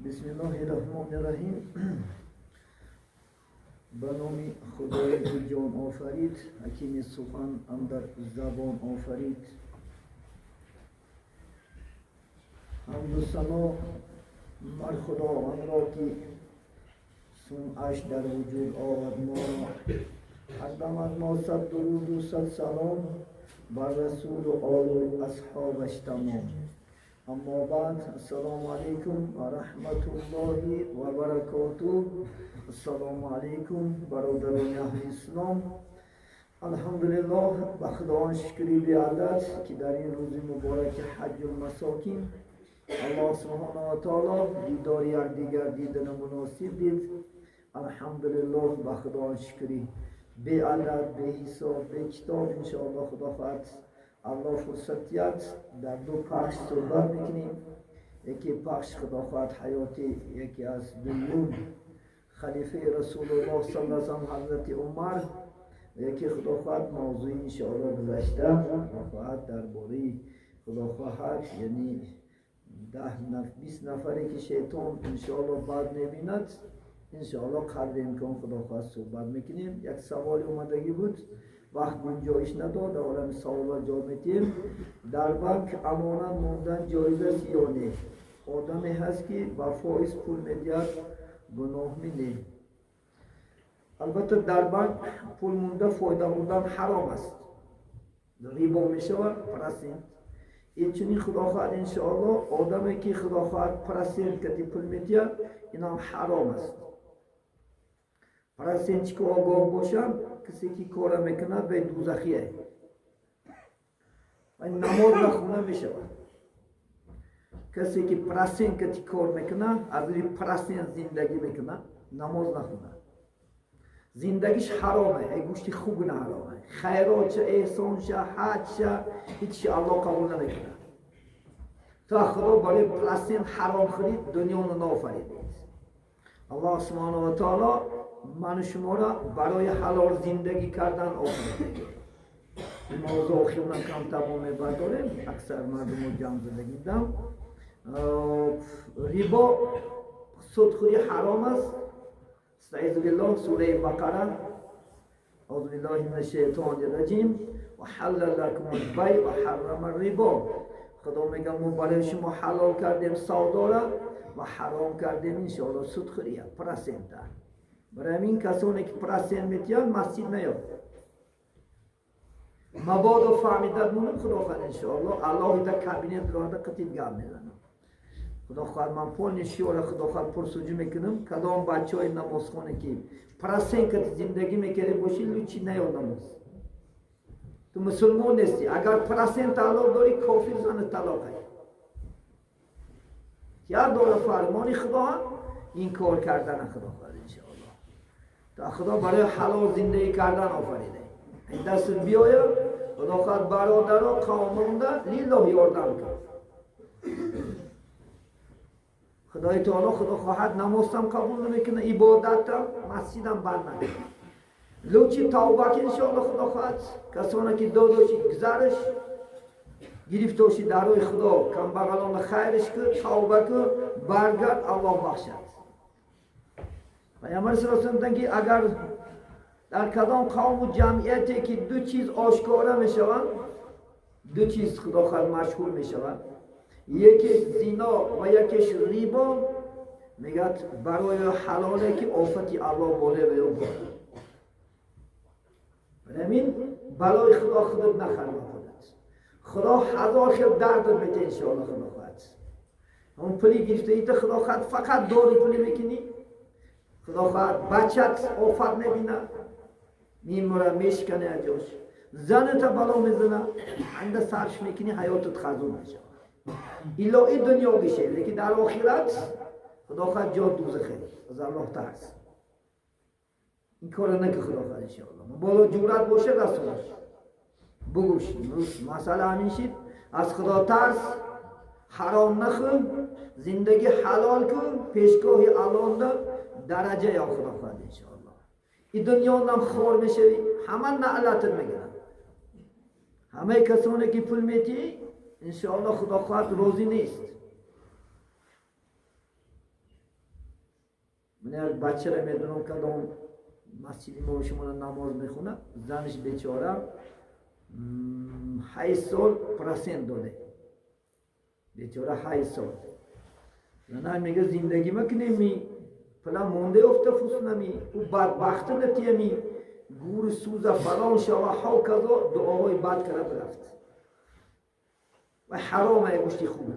بسم الله الرحمن الرحیم. به نام خدای که جان آفرید، حکیم سخن اندر زبان آفرید. حمد و ثنا مر خداوند را که صنعش در وجود آورد ما را. هر دم از ما صد درود و صد سلام بر رسول و آل و اصحابش تمام. اما بعد، السلام علیکم و رحمت الله و برکاته. السلام علیکم برادران اهل اسلام. الحمدلله، به خداوند شکری بی‌عدد که در این روز مبارک حج المساکین الله سبحانه و تعالی دیدار یکدیگر دیدن مناسب دید. الحمدلله، به خداوند شکری بی‌عدد، بی حساب، بی کتاب. انشاءالله خدا خواهد الله فرصتیت در دو پخش صحبت میکنیم. یکی پخش خدا خواهد حیاتی یکی از دوم خلیفه رسول الله صلی الله علیه و حضرت عمر. یکی خدا خواهد موضوع انشاءالله گذشته خدا خواهد درباره خدا خواهد یعنی 20 نفری که شیطان انشاءالله بعد نبیند انشاءالله قدر امکان خدا خواهد صحبت میکنیم. یک سوال اومدگی بود، وقت گنجایش نداد، در عالم سوال جا میتیم. در بانک امانت موندن جایز است یا نه؟ آدمی هست که با فایز پول میدهد گناه می. البته در بانک پول مونده فایده بردن حرام است، ریبا میشود، پرسنت. این چنین خدا خواهد انشاءالله آدمی که خدا خواهد پرسنت کتی پول میدهد این هم حرام است. پرسنت که آگاه باشن کسی که کار میکند به دوزخیه و نماز نخونه میشود. کسی که پرسنت کتی کار میکنه از روی پرسنت زندگی میکنه نماز نخونه، زندگیش حرامه. ای گوشتی خوب نه حرامه، خیرات شه، احسان شه، حج شه، هیچی الله قبول نمیکنه. تا خدا برای پرسنت حرام خرید دنیا رو نافریدید. الله سبحانه و تعالی من شما را برای حلال زندگی کردن آفریده. این موضوع خیلی کم تمام برداریم، اکثر مردم رو جمع زدگی دم. ریبا سودخوری حرام است. استعیذ بالله، سوره بقره. اعوذ بالله من الشیطان الرجیم و حلل لکم البیع و حرم الربا. خدا میگه ما برای شما حلال کردیم سودا را و حرام کردیم انشاءالله سودخوری، پرسنت. برای همین کسانی که پرسنت میتیان مسجد نیاد، مبادا فهمیدد مونم خدا خواهد انشاءالله الله در کابینت راده قطیب گم میزنم. خدا خواهد من پول نشیاره خدا خواهد پرسجو میکنم کدام بچه های نماز خونه که پرسنت کتی زندگی میکرده باشی لوچی نیاد نماز. تو مسلمان نیستی، اگر پرسنت طلاق داری کافر زن طلاق هست. یا داره فرمانی خدا این کار کردن خدا خواهد انشاءالله. تا خدا برای حلال زندگی کردن آفریده. این دست بیاید خدا خواهد برادر و قومونده لیلا یاردم کرد. خدای تعالی خدا خواهد نمازم قبول نمیکنه، عبادتم مسجدم بند نمیکنه. لوچی توبه که انشاءالله خدا خواهد کسانی که داداشی گذرش گرفتاشی در روی خدا کم بغلان خیرش که توبه که برگرد الله بخشد. پیامبر صلی الله علیه و آله که اگر در کدام قوم و جمعیتی که دو چیز آشکارا میشوند، دو چیز خدا خواهد مشهور میشوند، یکی زنا و یکیش ریبا، میگد برای حلاله که آفتی الله باله بیاید. همین بلای خدا خودت نخرم خودت. خدا هزار خیل درد میده انشاءالله خدا خواهد. اون پلی گرفته ایت خدا خواهد فقط داری پلی میکنی. خدا خواهد بچت آفت نبینه، میموره میشکنه اجاش، زنت بلا میزنه، عند سرش میکنی حیاتت خزون میشه. ایلا این دنیا بشه، لیکن در آخرت خدا خواهد جا دوزخه. از الله ترس. این کار نکه خدا خواهد انشاءالله. بالا جورت باشه رسولش بگوش. مسئله همین شید، از خدا ترس، حرام نخون، زندگی حلال کن، پیشگاهی الان درجه یا خدا خواهد انشاءالله. این دنیا نم خور میشوی، همه نعلتت میگیرن. همه کسانی که پول میتی انشاءالله خدا خواهد روزی نیست. من یک بچه را میدونم که دام مسجد ما شما نماز میخونه، زنش بیچاره 8 سال پرسنت داده، بیچاره 8 سال. نه میگه زندگی مکنی فلان مونده افته فسنمی او بدبخت نتیمی گور سوزا فلان شوا حاو کذا دعاهای بد کرده برفت و حرامه گوشتی خوبه.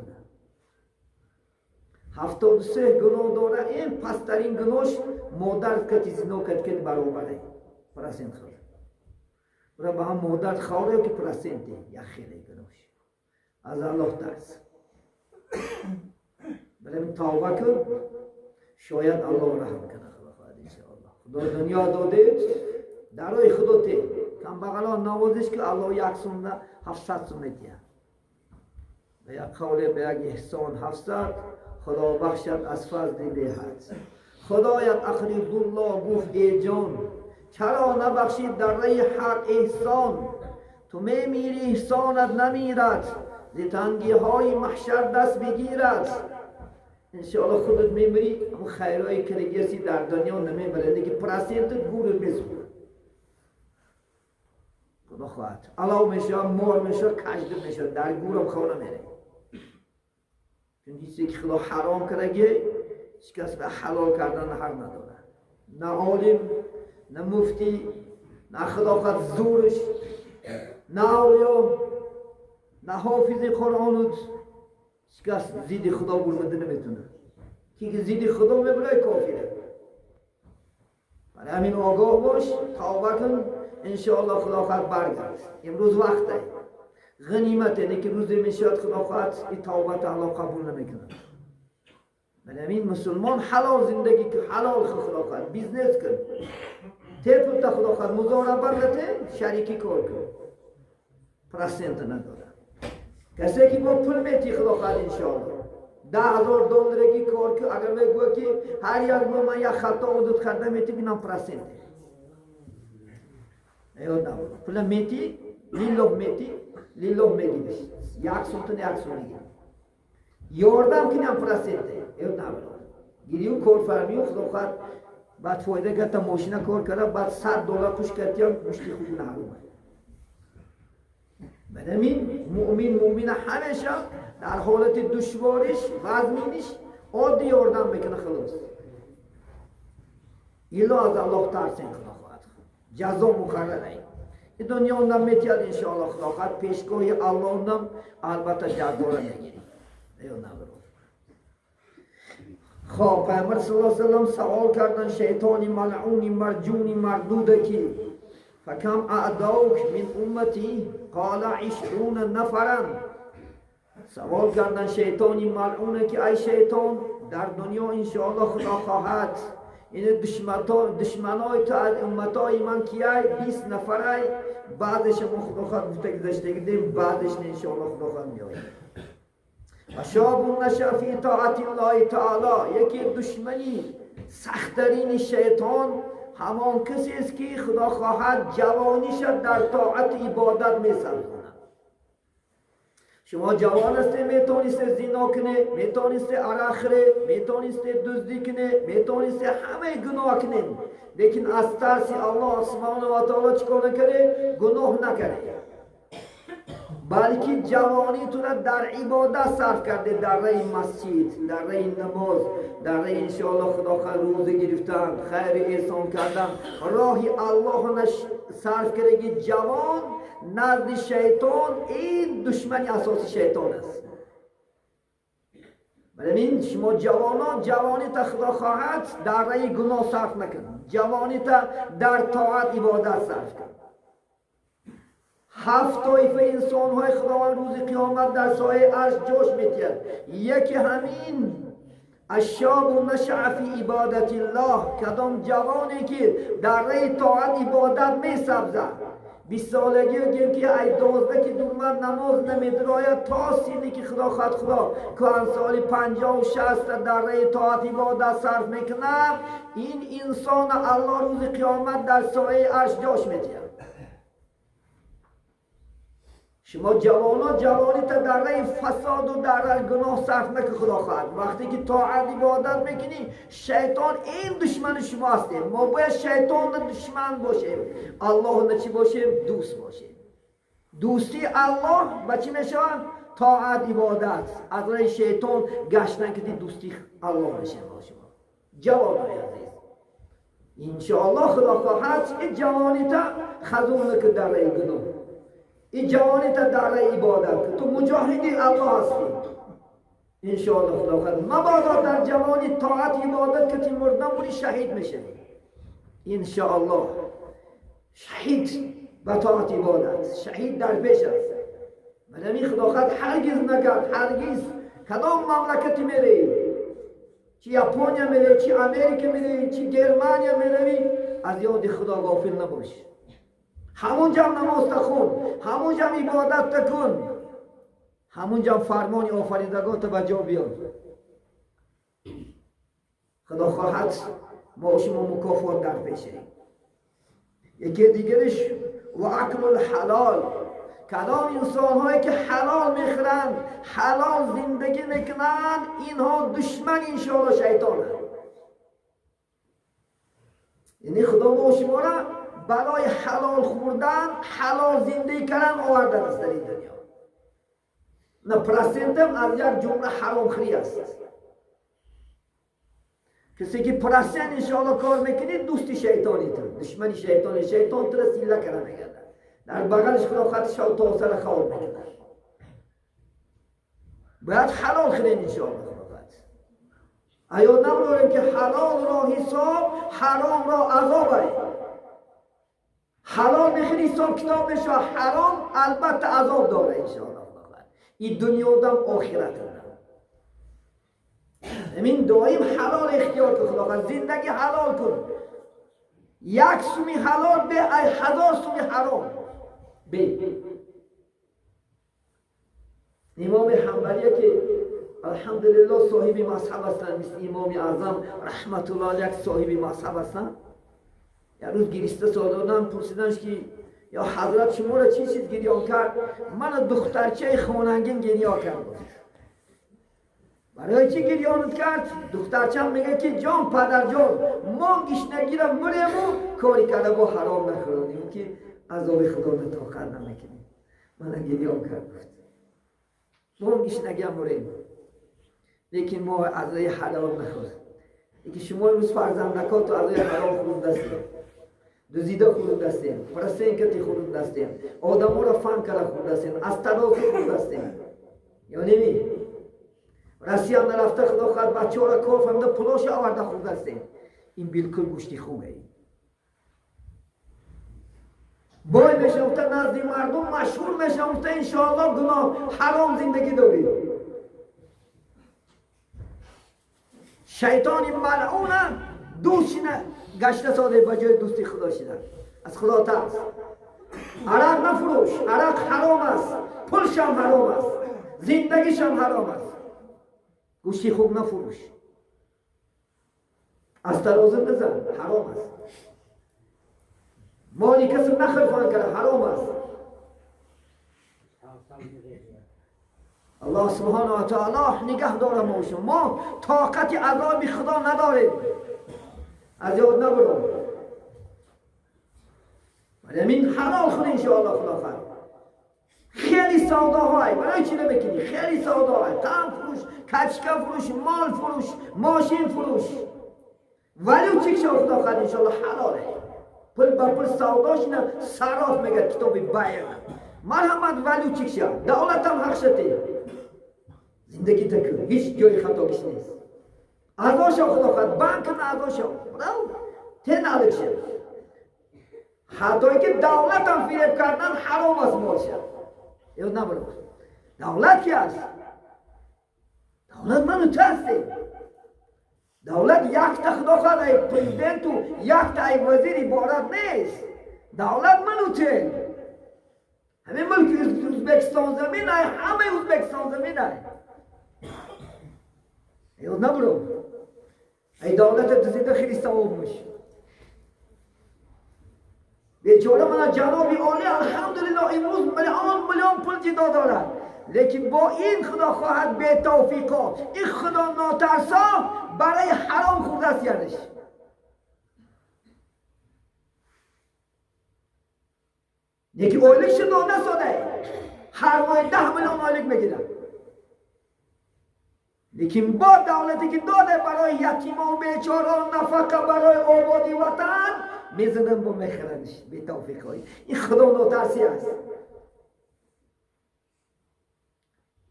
73 گناه داره، این پسترین گناهش مادر کتی زنا کت برابره پرسنت خورد. برای به هم مادر خواره که پرسنته یا خیلی گناهش از الله ترس. برای توبه کن، شاید الله رحم کنه. خدا دنیا داده درای خودته کم بغلان نوازش که الله 700 سنه دیه به یک قول به یک احسان 700 خدا بخشد از فضل به حد. خدایت اخریب الله گفت ای جان چرا نبخشید در رای حق احسان؟ تو میمیری احسانت نمیرد ز تنگی های محشر دست بگیرد. انشاءالله خودت میمیری اما خیرهای کلگیسی در دنیا نمیبرنده که پرسنت گور بزور خدا خواهد علاو میشه مار میشه کشده میشه در گورم خونه میره. چون چیزی که خدا حرام کرده هیچ کس به حلال کردن حق نداره، نه عالم نه مفتی نه خدا خواهد زورش نه اولیا نه حافظ قرآن هیچ کس زید خدا برمده نمیتونه. که زید خدا میبره کافره. برای همین آگاه باش، توبه کن، انشاءالله خدا خواهد برگرد. امروز وقته غنیمت اینه که روزی میشد خدا خواهد این توبت الله قبول نمیکنه. برای همین مسلمان حلال زندگی که حلال خدا خواهد بیزنس کن، تیپ تا خدا خواهد مزاربه نته شریکی کار کن، پرسنت نداره. کسی که با پول میتی خدا خواهد انشاءالله $10,000 کار که اگر میگوه که هر یک ماه من یک خطا حدود خرده میتی بینم پرسنت ایاد نبود پول میتی لیلوه میگیش 1 سلطن 1 سونی یاردم کنیم پرسنت ایاد نبود گیریو کار فرمیو خدا خواهد بعد فایده گرده ماشینه کار کرده بعد $100 پوش کردیم مشتی خوب نهرومه. بنامین مؤمن همیشه در حالت دشوارش وزنینش عادی یاردم میکنه خلاص. ایلا از الله ترسین خدا خواهد جزا مقرره. این دنیا نمیتید انشاءالله خدا خواهد پیشگاهی الله نم البته جزا را نگیری. ایو نبرو. خب پیامبر صلی الله علیه و سلم سوال کردن شیطانی ملعونی مرجونی مردوده کی فکم اعداؤک من امتی قال 20 نفرا. سوال کردن شیطانی ملعونه که ای شیطان در دنیا انشاءالله خدا خواهد این دشمنای تو از امتای من کیای 20 نفرای بعدش ما خدا خواهد بوده گذشته گدیم بعدش انشاءالله خدا خواهد میاییم. و شاب نشا فی طاعت الله تعالی. یکی دشمنی سختترین شیطان همان کسی است که خدا خواهد جوانیش در طاعت عبادت می‌سازد. شما جوان هستی میتونید زنا کنه، میتونید عرق خوره، میتونید دزدی کنه، میتونید همه گناه کنه، لیکن از ترس الله سبحانه و تعالی چیکار نکنه؟ گناه نکنه. بلکه جوانی تو را در عبادت صرف کرده، در راه مسجد، در راه نماز، در راه انشاءالله خدا خواهد روزه گرفتن، خیر احسان کردن، راهی الله صرف کرده. جوان نزد شیطان این دشمنی اساسی شیطان است. بنابراین شما جوانان جوانی تا خدا خواهد در راه گناه صرف نکن، جوانی تا در طاعت عبادت صرف کن. 7 طایفه انسان های خداوند روز قیامت در سایه عرش جوش میتید. یکی همین الشاب نشأ فی عبادت الله، کدام جوانی که در راه طاعت عبادت میسبزد. 20 سالگی و گیم که ای 12 که دورمد نماز نمیدراید تا سینی که خدا خواهد خدا که هر سالی 50 و 60 در راه طاعت عبادت صرف میکنه، این انسان الله روز قیامت در سایه عرش جاش میتید. شما جوانی تا در راه فساد و در راه گناه صرف نکن خدا خواهد. وقتی که طاعت عبادت میکنی شیطان این دشمن شما هستیم. ما باید شیطان دشمن باشیم، الله چی باشیم؟ دوست باشیم. دوستی الله با چی میشه؟ طاعت عبادت. از راه شیطان گشت نکنید، دوستی الله میشه با شما. جوانای عزیز انشاءالله خدا خواهد این جوانی تا خزون نکن در راه گناه، این جوانی تا در راه عبادت. تو مجاهدی الله هستی انشاءالله خدا خواهد. مبادا در جوانی طاعت عبادت که تی مردن بودی شهید میشه انشاءالله. شهید با طاعت عبادت، شهید در پیش است. مدامی خدا خواهد هرگز نکرد، هرگز کدام مملکتی میری، چی یاپونیا میری، چی امریکا میری، چی گرمانیا میری، از یاد خدا غافل نباش. همونجا نماز تخون، همونجا عبادت تکن، همونجا فرمان آفریدگان تو بجا بیار. خدا خواهد ما شما مکافات در پیشه. یکی دیگرش و اکل الحلال. کدام انسان هایی که حلال میخورند، حلال زندگی میکنند، اینها دشمن انشاءالله شیطان هست. یعنی خدا با شما را برای حلال خوردن، حلال زندگی کردن آورده است در این دنیا. نه پرسنتم از یک جمله حرام خوری است. کسی که پرسنت انشاءالله کار میکنی دوستی شیطانی تو، دشمنی شیطانی. شیطان تو را سیله کرده میگرده، در بغلش خدا خط شو تا سر خواب میکنه. باید حلال خورین انشاءالله. آیا نمی‌دونیم که حلال را حساب، حرام را عذاب است. حلال میخوری حساب کتاب میشه، حرام البته عذاب داره انشاءالله. این دنیا دم آخرت دم. همین دائم حلال اختیار کن خدا خواهد. زندگی حلال کن. یک سومی حلال به 1000 سومی حرام به. امام حنبلیه که الحمدلله صاحب مذهب هستن، مثل امام اعظم رحمت الله علیه صاحب مذهب هستن. یک روز گریسته سادادن پرسیدنش که یا حضرت شما را چی چیز گریان کرد؟ من دخترچه خاننگین گریان کرد. برای چی گریانت کرد؟ دخترچه میگه که جان پدر جان ما گشنگی را مریم و کاری کرده با حرام نخوردیم که عذاب خدا را طاقت نمیکنیم. من گریان کرد. ما گشنگی را مریم، لیکن ما از راه حلال نخورد. یکی شما امروز فرزندکات از راه حرام خورد دستیم، دزدیده خورد دستیم، پرستین کتی خورد دستیم، آدم را فن کرده خورد دستیم، از طلاق خورد دستیم. یا نمی رسیان نرفته خدا خواهد بچه ها را کار فهمده پلاش آورده خورد دستیم. این بالکل گوشتی خوبه. بای بشنفته نزدی مردم مشهور بشنفته انشاءالله گناه حرام زندگی داری. شیطان ملعونه دوست گشته ساده بجای دوستی خدا شده. از خدا ترس. عرق نفروش، عرق حرام است، پولش هم حرام است، زندگیش هم حرام است. گوشتی خوب نفروش، از ترازه بزن، حرام است. مالی کسی نخرفان کرده، حرام است. الله سبحانه و تعالی نگه داره ما شما. ما طاقت عذاب خدا نداریم، از یاد نبرم. همین حلال خود انشاءالله خدا خواهد. خیلی سوداهای برای چی نمیکنی؟ خیلی سوداهای تام فروش، کچکه فروش، مال فروش، ماشین فروش، ولی چی شو خدا خواهد انشاءالله حلاله. پل با پل سوداش نه صراف میگه کتاب بیع. مرحمت ولی چی شو دولت هم حق شده. زندگی تکون هیچ جای خطاش نیست. ازاشو خدا خواهد بانک نه ازاشو برو تن علکشه. حتی که دولت هم فریب کردن حرام است مالشه. یاد نبرم. دولت کی است؟ دولت منو تو هستی. دولت یک تا خدا خواهد ای پرزیدنت و یک تا ای وزیر عبارت نیست. دولت منو تو. همه ملک ازبکستان زمین ای، همه ازبکستان زمین ای. یاد نبرم. ای دولت تزیده خیلی ثواب میشه. بیچاره من جنابی عالی الحمدلله امروز میلیون پول جدا دارد، لیکن با این خدا خواهد به توفیقا این خدا ناترسا برای حرام خورده است یعنیش. یکی اویلک شده نساده هر ماه 10 میلیون اویلک میگیرن، لیکن با دولتی که داده برای یتیما و بیچاران نفقه برای آبادی وطن میزنن با میخرنش به توفیق های این خدا ناترسی است.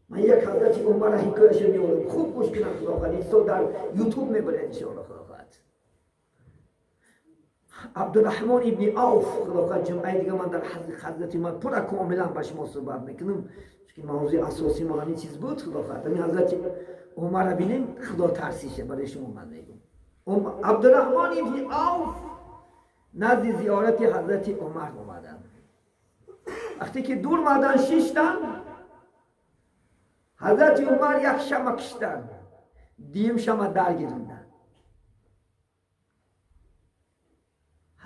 من یک حضرت عمر حکایش میارم خوب گوش کنم خدا خواهد این سو در یوتیوب میبره انشاءالله خدا خواهد. عبدالرحمن ابن عوف خدا خواهد جمعه دیگه من در حضرت من پورا کاملا با شما صحبت میکنم که موضوع اساسی ما همین چیز بود خدا خواهد. همین حضرت عمر بینیم خدا ترسیشه برای شما من میگم. عبدالرحمن ابن عوف نزد زیارت حضرت عمر اومدن. وقتی که دور مادن شیشتن حضرت عمر یک شمع کشتن، دیم شمع در گرفتن.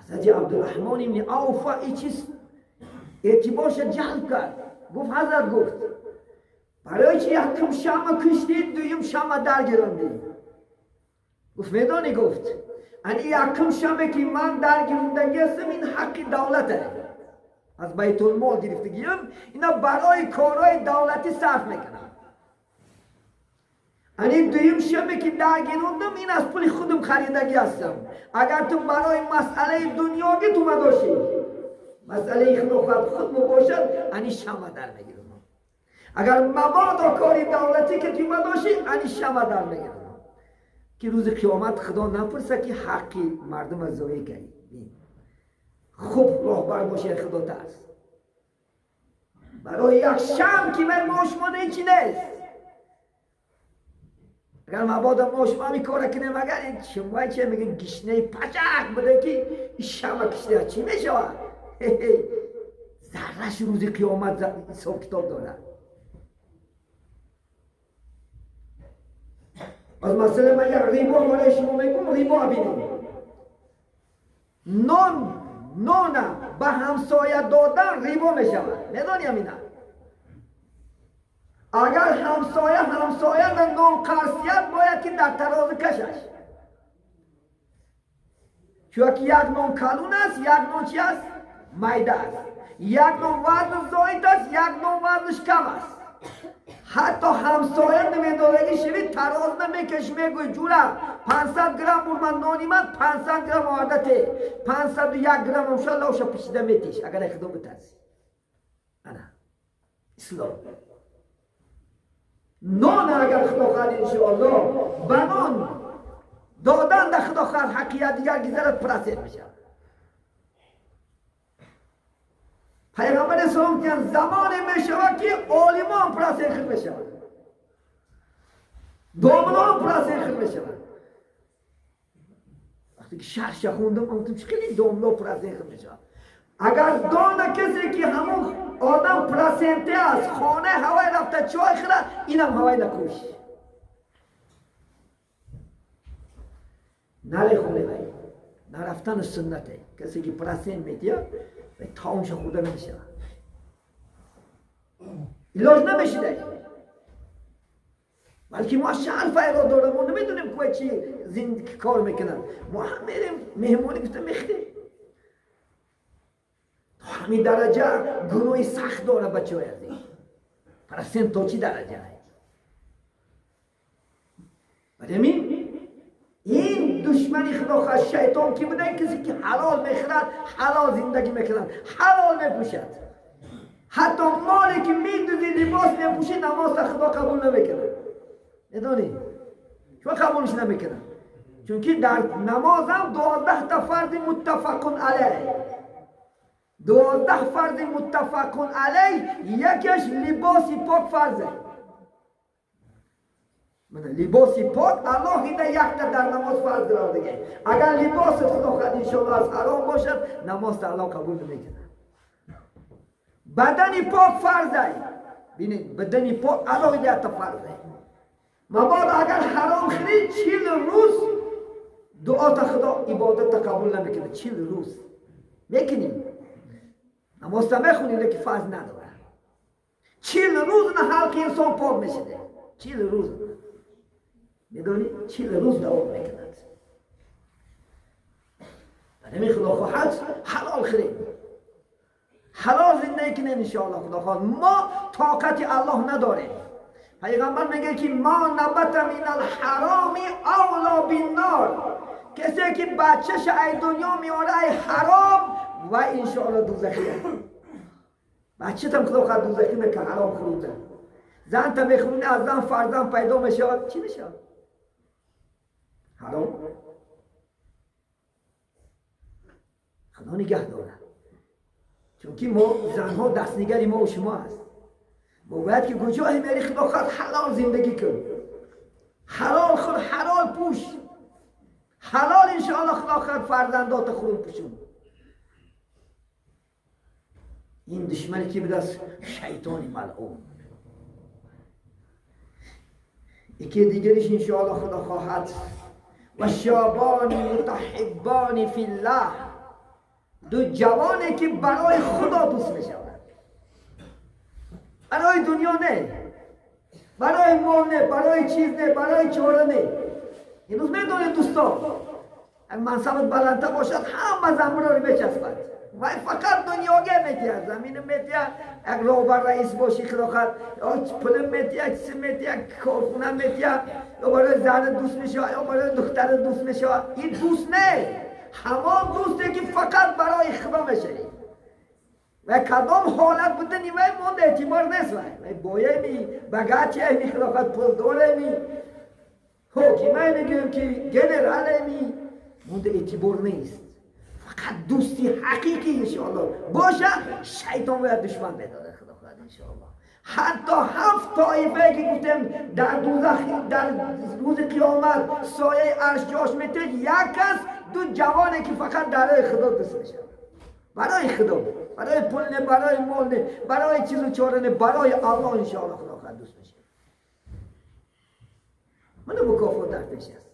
حضرت عبدالرحمن ابن عوف این چیز اعتبارش جلب کرد. گفت حضرت گفت برای چی یکم شمع کشتید دویم شمع در گرفتید؟ گفت میدانی گفت این یکم شمعی که من در گرفتگی هستم این حق دولته، از بیت المال گرفتگیم اینا برای کارهای دولتی صرف میکنم. این دویم شمعی که در گرفتم این از پول خودم خریدگی هستم. اگر تو برای مسئله دنیاوی تو مداشی مسئله خود باشد این شمع در میگیرم. اگر مبادا کاری دولتی که تو مداشی این شمع در میگیرم که روز قیامت خدا نپرسه که حقی مردم از زایی کردی. خوب راهبر باشه خدا ترس. برای یک شمع که من ماشمانه این چی نیست. اگر مبادا ماشمانی کار کنیم اگر این شمعه چه میگن گشنه پچک بده که این شمع کشته چی میشه؟ ذرهش روز قیامت حساب کتاب داره. از مثلا من یک ریبا برای شما میگم ریبا بینیم. نون به همسایه دادن ریبا میشود. میدانی همینا؟ اگر همسایه نون قرصیت باید که در ترازو کشش. چون که یک نون کلون است یک نون چی است؟ میده است. یک نون وزن زاید است یک نون وزنش کم است. حتی همسایه نمیدارگی شوید تراز نمیکش میگوی جورا 500 گرم بود من نانی من 500 گرم عادته 501 گرم امشا لوشا پیشیده میتیش اگر اخدام بترسی. انا اسلام نان اگر خدا خواهد انشاءالله بنان دادن در خدا خواهد حقیقت دیگر گذرت پرسید میشه. پیغمبر اسلام که زمانی میشود که عالمان پرسید خود میشود دامنان پرسید خود میشود. وقتی که شرش خوندم گفتم چقدر دامنا پرسید خود میشود. اگر دانه کسی که همون آدم پرسنته است خانه هوای رفته چای خورد اینم هوای نکوش نره خونه بایی نرفتن سنته. کسی که پرسنت میتید به تاونش خورده نمیشه علاج نمیشه. بلکه ما شهر فایده داره ما نمیدونیم که چی زندگی کار میکنن. ما هم میریم مهمونی گفته میخوریم. همین درجه گناه سخت داره بچه های ازی پرستن تا چی درجه هست. برای این دشمنی خدا خواهد شیطان که بوده کسی که حلال میخورد حلال زندگی میکنند حلال میپوشد. حتی مالی که میدوزی لباس میپوشی نماز خدا قبول نمیکنه. میدونی چون قبولش نمیکنه؟ چون که در نماز هم 12 تا فرض متفق علیه 12 فرض متفق علیه یکیش لباسی پاک فرضه. لباسی پاک الله ده یک تا در نماز فرض قرار دیگه. اگر لباس خدا خواهد انشاءالله از حرام باشد نماز الله قبول نمیکنه. بدنی پاک فرضه. ببینید بدنی پاک الله ده تا فرضه. مبادا اگر حرام خورید 40 روز دعا تا خدا عبادت تا قبول نمیکنه. 40 روز میکنیم اما سمه خونیده که فرض نداره 40 روز نه حلق انسان پاک میشه 40 روز میدونی 40 روز دوام میکند همین خدا خواهد حلال خرید حلال زندگی کنیم انشاءالله خدا خواهد ما طاقت الله نداریم پیغمبر میگه که ما نبت من الحرام اولا بالنار کسی که بچهش ای دنیا میاره ای حرام و انشاءالله دوزخی بچه تم خدا خواهد دوزخی میکنه حرام خورده زن تا بخونه از زن فرزن پیدا میشه چی میشه؟ حرام خدا نگه داره چون که ما زنها دستنگری ما و شما هست ما باید که کجایی میری خدا خواهد حلال زندگی کن حلال خود حلال پوش حلال انشاءالله خدا خواهد فرزندات خود پوشون این دشمنی که بدست شیطانی ملعون یکی دیگرش انشاءالله خدا خواهد و شابان متحبان فی الله دو جوانی که برای خدا دوست میشوند برای دنیا نه برای مال نه برای چیز نه برای چهره نه این روز میدونید دوستان اگر منصبت بلندتر باشد همه زمین رو بچسبد و فقط دنیاگه میتید زمین میتید اگر روبر رئیس باشی خداخت پول میتید چیزی میتید کارخونه میتید یا برای زن دوست میشه یا برای دختر دوست میشه این دوست نه همان دوستی که فقط برای خدا میشه و کدام حالت بوده نیمه مونده اعتبار نیست و بایه می بگاتی می خلافت پول داره می حکیمه میگیم که جنرال می مونده اعتبار نیست فقط دوستی حقیقی انشاءالله باشه شیطان باید دشمن بداره خدا خواهد انشاءالله حتی 7 طایفه که گفتم در دوزخ در روز قیامت سایه عرش جاش میتید یک کس دو جوانه که فقط برای خدا دوست میشه برای خدا برای پول نه برای مال نه برای چیز و چاره نه برای الله انشاءالله خدا خواهد دوست میشه من مکافات در پیش است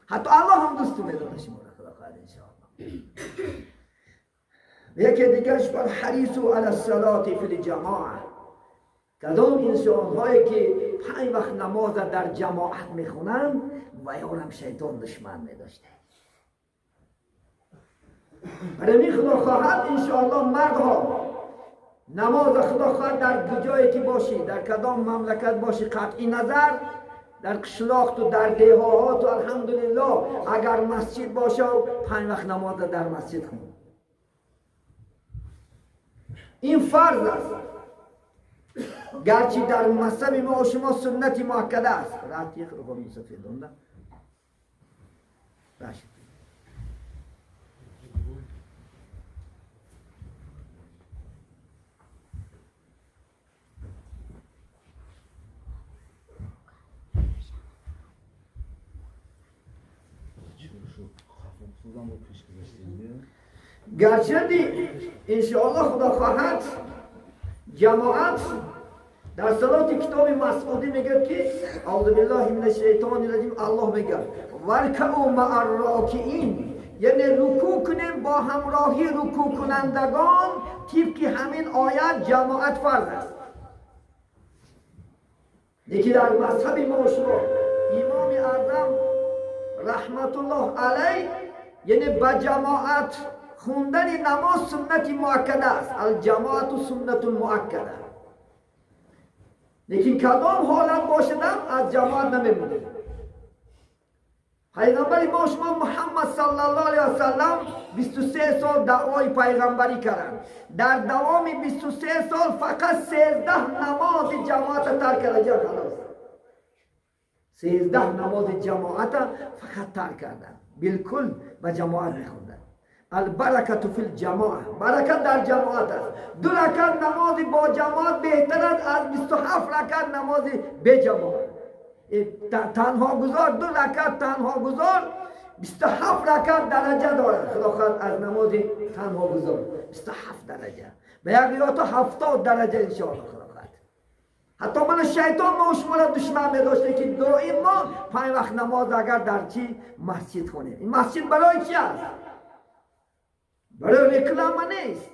حتی الله هم دوست میدونه شما را خدا خواهد انشاءالله یکی دیگرش بر حریصو علی الصلاة فی الجماعه کدام انسان هایی که 5 وقت نماز در جماعت میخونند و یارم شیطان دشمن میداشته برای می خدا خواهد انشاءالله مردها نماز خدا خواهد در جایی که باشی در کدام مملکت باشی قطعی نظر در قشلاق و در دیهات و الحمدلله اگر مسجد باشه 5 وقت نماز در مسجد خون این فرض است گرچه در مذهب ما و شما سنتی مؤکده است راحتی خدا می سفیدونده باشه گرچه انشاءالله خدا خواهد جماعت در صلات کتاب مسعودی میگه که اعوذ بالله من الشیطان الرجیم الله میگه ورکعوا مع الراکعین یعنی رکوع کنیم با همراهی رکوع کنندگان طبق همین آیت جماعت فرض است یکی در مذهب ما شما امام اعظم رحمت الله علیه یعنی با جماعت خوندن نماز سنت مؤکده است الجماعت و سنت مؤکده لیکن کدام حالت باشدم از جماعت نمیمونه پیغمبر ما شما محمد صلی الله علیه و سلم 23 سال دعوای پیغمبری کردند در دوام 23 سال فقط 13 نماز جماعت ترک کردند خلاص 13 نماز جماعت فقط ترک کردند بالکل با جماعت میخوندند البرکت فی الجماعه برکت در جماعت است 2 رکعت نماز با جماعت بهتر است از 27 رکعت نماز به جماعت تنها گذار 2 رکعت تنها گذار 27 رکعت درجه دارد خدا خواهد از نماز تنها گذار 27 درجه به یک روایت 70 درجه انشاءالله خدا خواهد حتی من شیطان ما شما را دشمن می‌داشته که دائم ما 5 وقت نماز اگر در چی مسجد خونیم این مسجد برای چی است برای رکلام نیست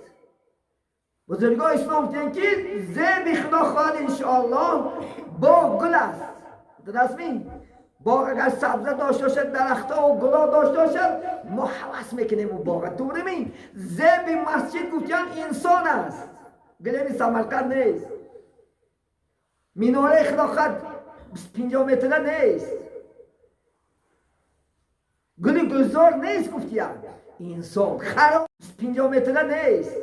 بزرگان اسلام گفتن که ذبح خدا خواهد انشاءالله با گل است. درست می؟ باغ اگر سبزه داشته باشد، درختها و گلا داشته باشد، ما هوس میکنیم اون باغ. دوره می ذبح مسجد گفتن انسان است. گلیم سمرقند نیست. میناره خدا خواهد 50 متره نیست. گل گلزار نیست گفتیم. انسان خراب 50 متره نیست.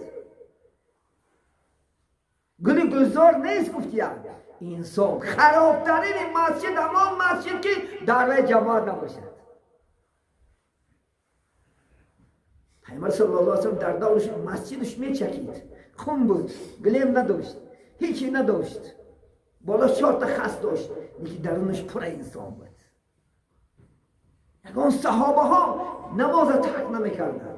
گل گلزار نیست گفتیم. انسان خرابترین مسجد همان مسجد که دعوه جماعت نباشد. پیامبر صلی الله علیه و سلم در دورش مسجدش میچکید، خون بود، گلیم نداشت، هیچی نداشت، بالا 4 تا خس داشت، یکی درونش پر انسان بود. اون صحابه ها نماز ترک نمیکردن.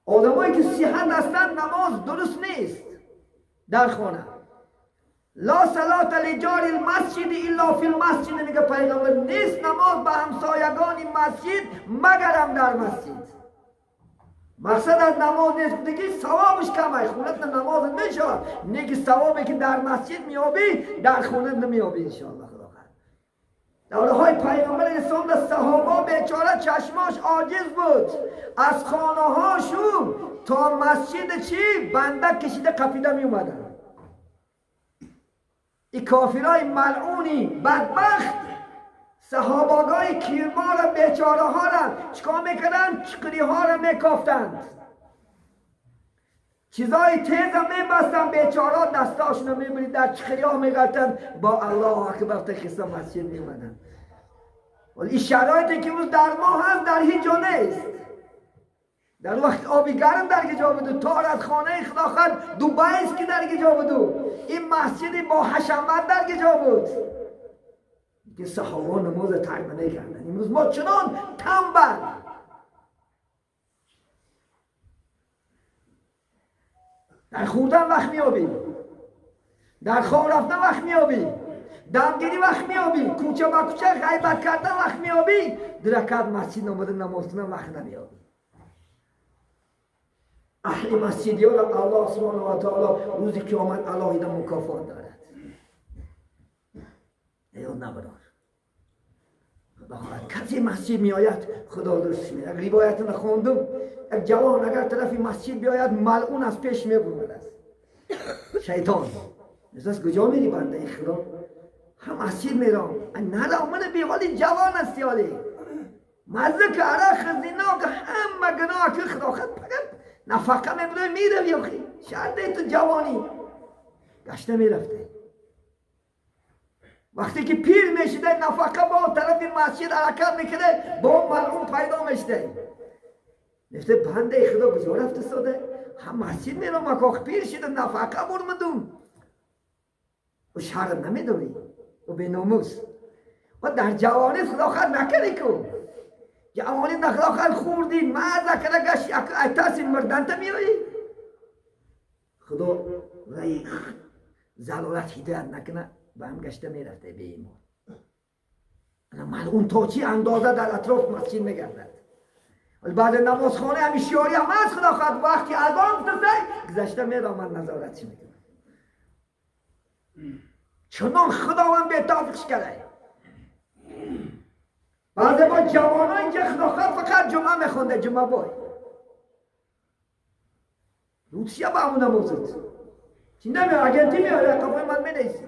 آدمایی که صحت هستن نماز درست نیست در خانه. لا صلات لجار المسجد الا فی المسجد، میگه پیغمبر، نیست نماز به همسایگان مسجد مگرم در مسجد. مقصد از نماز نیست دیگه ثوابش کمه، خونت نماز نمیشود، نیکی ثوابی که در مسجد میابی در خونه نمیابی انشاءالله. دوره های پیغمبر اسلام در صحابه بیچاره چشماش عاجز بود، از خانه هاشون تا مسجد چی بندک کشیده قپیده می اومدن. این کافرای ملعونی بدبخت صحاباگای کیرمار بیچاره ها را چکار میکردن؟ چقری ها را میکافتند، چیزای تیز هم میبستن، بیچاره ها دستاشون رو میبرید در چقری ها میگفتن با الله اکبر تا خیسته مسجد میومدن. ولی این شرایطی که روز در ما هست در هیچ جا نیست. در وقت آبی گرم در جا بدو، تارت خانه خدا خواهد دوبای است که در جا بدو، این مسجدی با حشمت در جا بود که صحابه نماز ترک نکردن. امروز ما چنان تنبل، در خوردن وقت میابی، در خواب رفتن وقت میابی، دمگیری وقت میابی، کوچه با کوچه غیبت کردن وقت میابی، درکت مسجد نماده نماز کنن وقت نمیابی. اهل مسجدی ها را الله سبحانه و تعالی روز قیامت علاهیده مکافات دارد. یاد نبرار کسی مسجد می آید خدا درست می. اگر روایت نخوندم یک جوان اگر طرف مسجد بیاید ملعون از پیش می برود است شیطان. از کجا میری بنده خدا؟ هم مسجد میرم نه من بیوالی جوان است یالی مزه که عرق زنا که همه گناه که خدا خد فقط نفقه میبره میره بیاخی شرده تو جوانی گشته میرفته. وقتی که پیر میشده نفقه با طرف مسجد حرکت میکنه با ملعون پیدا میشده. نفته بنده خدا کجا رفته ساده؟ هم مسجد میرم اکاخ پیر شده نفقه برمدون و شهر نمیداری و به ناموس و در جوانی خدا خواهد نکنی کن جوانی خدا خواهد خوردی مزه کنه گشت اتاسی مردن تا میایی خدا رای ضرورت هدایت نکنه به هم گشته میرفته به ایمان. ملعون تا چی اندازه در اطراف مسجد میگردد. بعد نماز خانه همی شیاری هم از خدا خواهد وقتی اذان بزنه گذشته میرم من نظارتی میکنم. چنان خداوند به توفیقش کرده. بعد با جوانا اینجا خدا خواهد فقط جمعه میخونده جمعه بای روسیه با همون نمازد چی نمیاد اگنتی میاد رقبای من مینیسی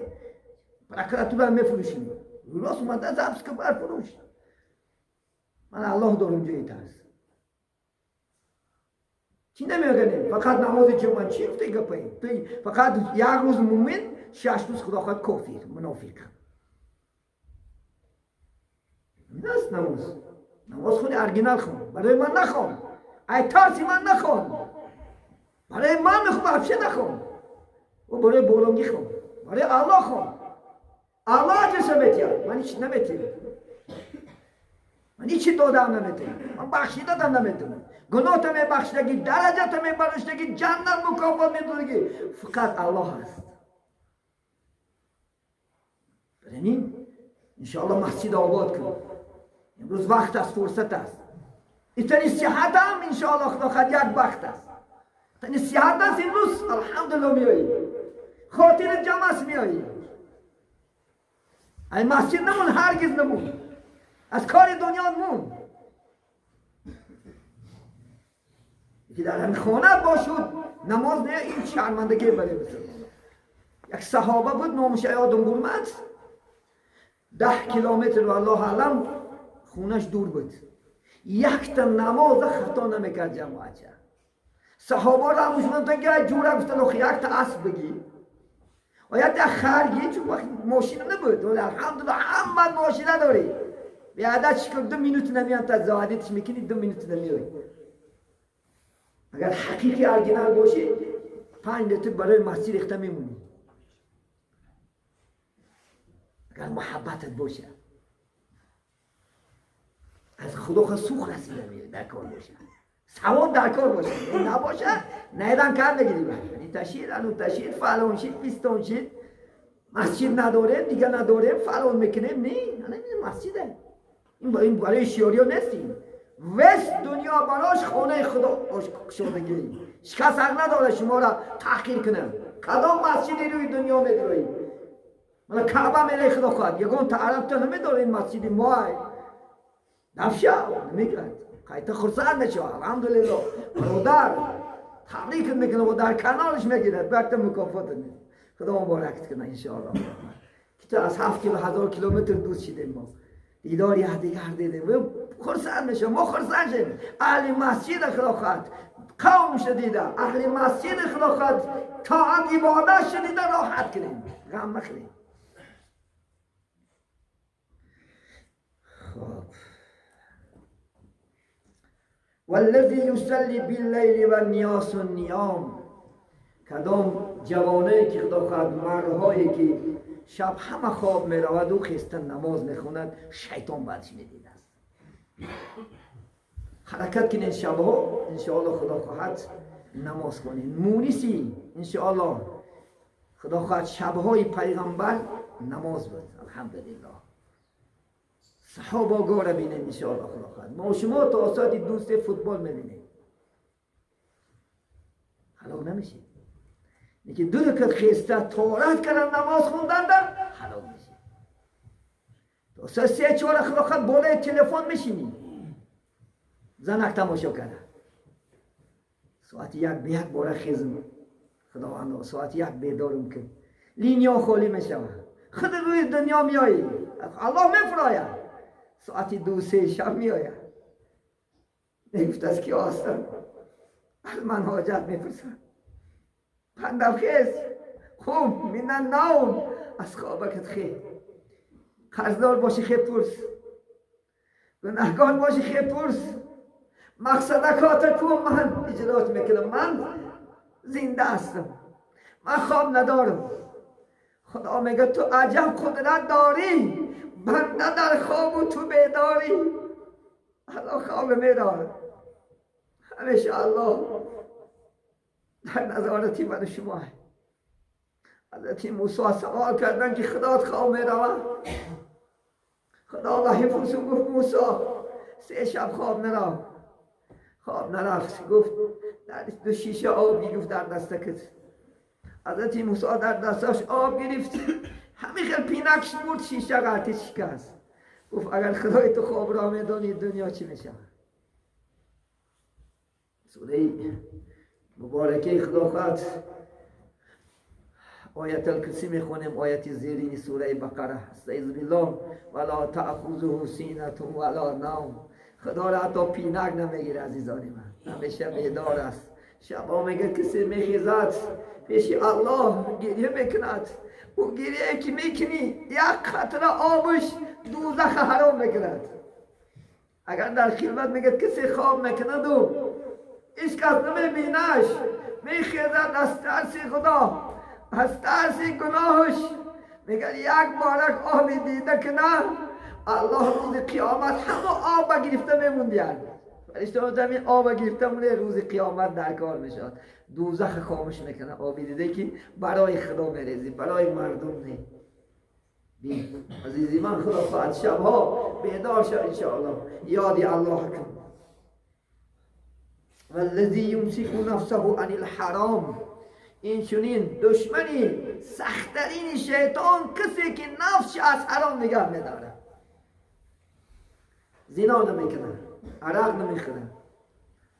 پرکراتور هم میفروشیم راست اومده از حبس که برفروش. من الله دارم جایی ترس چی نمیاد فقط نماز جمعه چی گفته گپایی فقط یک روز مومن 6 روز خدا خواهد کافر منافق. نست نماز خونی ارگینال خون برای من نخون ای ترسی من نخون برای من نخون افشه نخون و برای بولونگی خون برای الله خون. الله جسه میتید من هیچ نمیتید من هیچی دادم نمیتید من بخشیده دم نمیتونم گناه تا میبخشیدگی درجه تا میبرشتگی جنت مکافات میدونگی فقط الله هست. برنین انشاءالله مسجد آباد کن. امروز وقت است فرصت است این صحت هم انشاءالله خدا خواهد یک وقت است. این صحت است این روز الحمدلله میایی خاطر جمع است میایی. این مسجد نمون، هرگز نمون، از کار دنیا مون. که در همین خانه باشد نماز نه، این شرمندگی برای بسید. یک صحابه بود نامش یادم برمد، 10 کیلومتر و الله علم خونش دور بود، یک تا نماز خطا نمیکرد جماعت. صحابه را همشون تا که جوره گفتن آخه یک تا اسب بگی و یک تا خرگی، چون وقت ماشین نبود ولی الحمدلله همه ماشین داری. به عدد شکر 2 مینوت نمیان تا زاهدیتش میکنی 2 مینوت نمیای. اگر حقیقی ارگینال باشی 5 لیتر برای مسجد ریخته میمونی. اگر محبتت باشه از خدا خود سوخ رسیده میاد در کار باشه، ثواب در کار باشه. این نباشه نیدن کار نگیری. این تشهید انو تشهید فلان شید بیستان شید مسجد نداره دیگه نداره فلان میکنیم. نه مسجده. این برای شیاری ها نیستیم. وست دنیا براش خانه خدا شدگی شکست حق نداره شما را تحقیر کنه. کدام مسجدی روی دنیا میدروی؟ من کعبه میلی خدا خواهد یکون تعرف تو نمیداره این مسجدی مای نفشه نمیگرد خیلی خرسند نشو. الحمدلله برادر تبریک میکنه و در کنارش میگیرد وقت مکافات نید. خدا مبارکت کنه انشاءالله. که تو از 7,000 کیلومتر دوست شدیم ما دیدار یه دیگر دیدیم خرسند نشو. ما خرسند شدیم. اهل مسجد خدا خواهد قوم شدیده اهل مسجد خدا خواهد طاعت عبادت شدیده راحت کنیم غم مخوریم. والذی یصلی باللیل و الناس نیام. کدام جوانه که خدا خواهد مردهایی که شب همه خواب می رود و خستن نماز میخوند شیطان بعدش میدید است. حرکت کنین شبها انشاءالله خدا خواهد نماز کنین. مونیسی انشاءالله خدا خواهد شبهای پیغمبر نماز بود. الحمدلله صحابه گاره بینید انشاءالله خدا خواهد. ما شما تا ساعتی دوست فوتبال میبینید حلاق نمیشید. اینکه 2 رکعت خسته طهارت کردن نماز خوندن در حلاق میشید. تا ساعت 3-4 خدا خواهد بالای تلفن میشینید زنک تماشا کرده. ساعت 1 به 1 باره خیزم خداوند ساعت 1 بیدارم کن لینیا خالی میشود. خود روی دنیا میایی الله میفراید. ساعتی 2-3 شب میآید نگفت از کی هستم از من حاجت میپرسن پندم خیز خوب منن نام از خوابکت خیل قرضدار باشی خیل پرس گناهگار باشی خیل پرس مقصدکات کو من اجرات میکنم. من زنده هستم من خواب ندارم. خدا میگه تو عجب قدرت داری بنده در خواب و تو بیداری. الله خواب میداره همیشه الله در نظارتی من شما. حضرت موسی سوال کردن که خدا خواب میداره. خدا الله حفظ گفت موسی 3 شب خواب نرفت. گفت در 2 شیشه آبی گفت در دستکت. حضرت موسی در دستش آب گرفت همین خیلی پینکش برد شیشه قطعی شکست. گفت اگر خدای تو خواب را میدانی دنیا چی میشه؟ سوره مبارکه خدا خواهد آیت الکرسی میخونیم. آیت زیرین سوره بقره استعیذ بالله ولا تأخذه سینة ولا نوم. خدا را حتی پینک نمیگیره عزیزان من همیشه بیدار است. شبا میگه کسی میخیزد پیش الله گریه میکند و گریه که میکنی 1 قطره آبش دوزخ حرام میکند. اگر در خلوت میگه کسی خواب میکند و هیچ کس نمیبینش میخیزد از ترس خدا از ترس گناهش میگه 1 بارک آبی دیده که نه الله روز قیامت همه آب گرفته میموندید. فرشته زمین آب گرفته مونه روز قیامت در کار میشد. دوزخ خاموش میکنه آبی دیده که برای خدا میریزی برای مردم نه. عزیزی من خدا خواهد شبها بیدار شد انشاءالله یادی الله کن. والذی یمسک نفسه عن الحرام. این چنین دشمنی سختترین شیطان کسی که نفسش از حرام نگه میداره. زنا نمیکنه، عراق نمیخوره،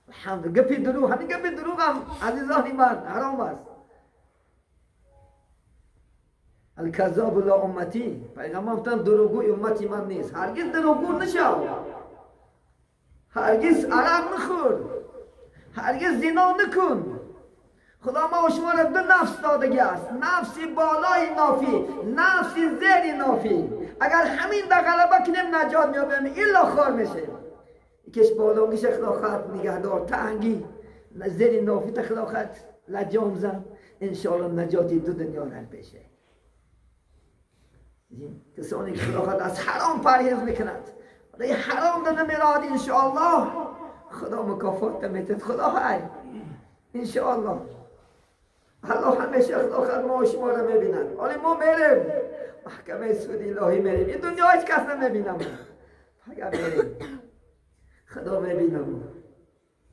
الحمد گپی دروغ، همین گپی دروغ هم عزیزان من حرام است. الکذاب لا امتی، پیغمبر گفتن دروغگوی امتی من نیست. هرگز دروغگو نشو، هرگز عراق نخور، هرگز زنا نکن. خدا ما و شما را دو نفس دادگی است، نفس بالای نافی، نفس زیر نافی. اگر همین در غلبه کنیم نجات میابیم، الا خار میشیم. یکیش بالانگیش خدا خط نگهدار تنگی، زیر نافی تا خدا خط لجام زن، انشاءالله نجاتی دو دنیا رد بشه. کسانی که خدا خط از حرام پرهیز میکند، ولی حرام ده نمیراد، انشاءالله خدا مکافات میتد. خدا های انشاءالله الله همیشه خدا خط ما و شما را میبیند. ولی ما میریم محکمه سودی الهی میریم، این دنیا هیچ کس نمیبینم، فقط میریم خدا میبینم.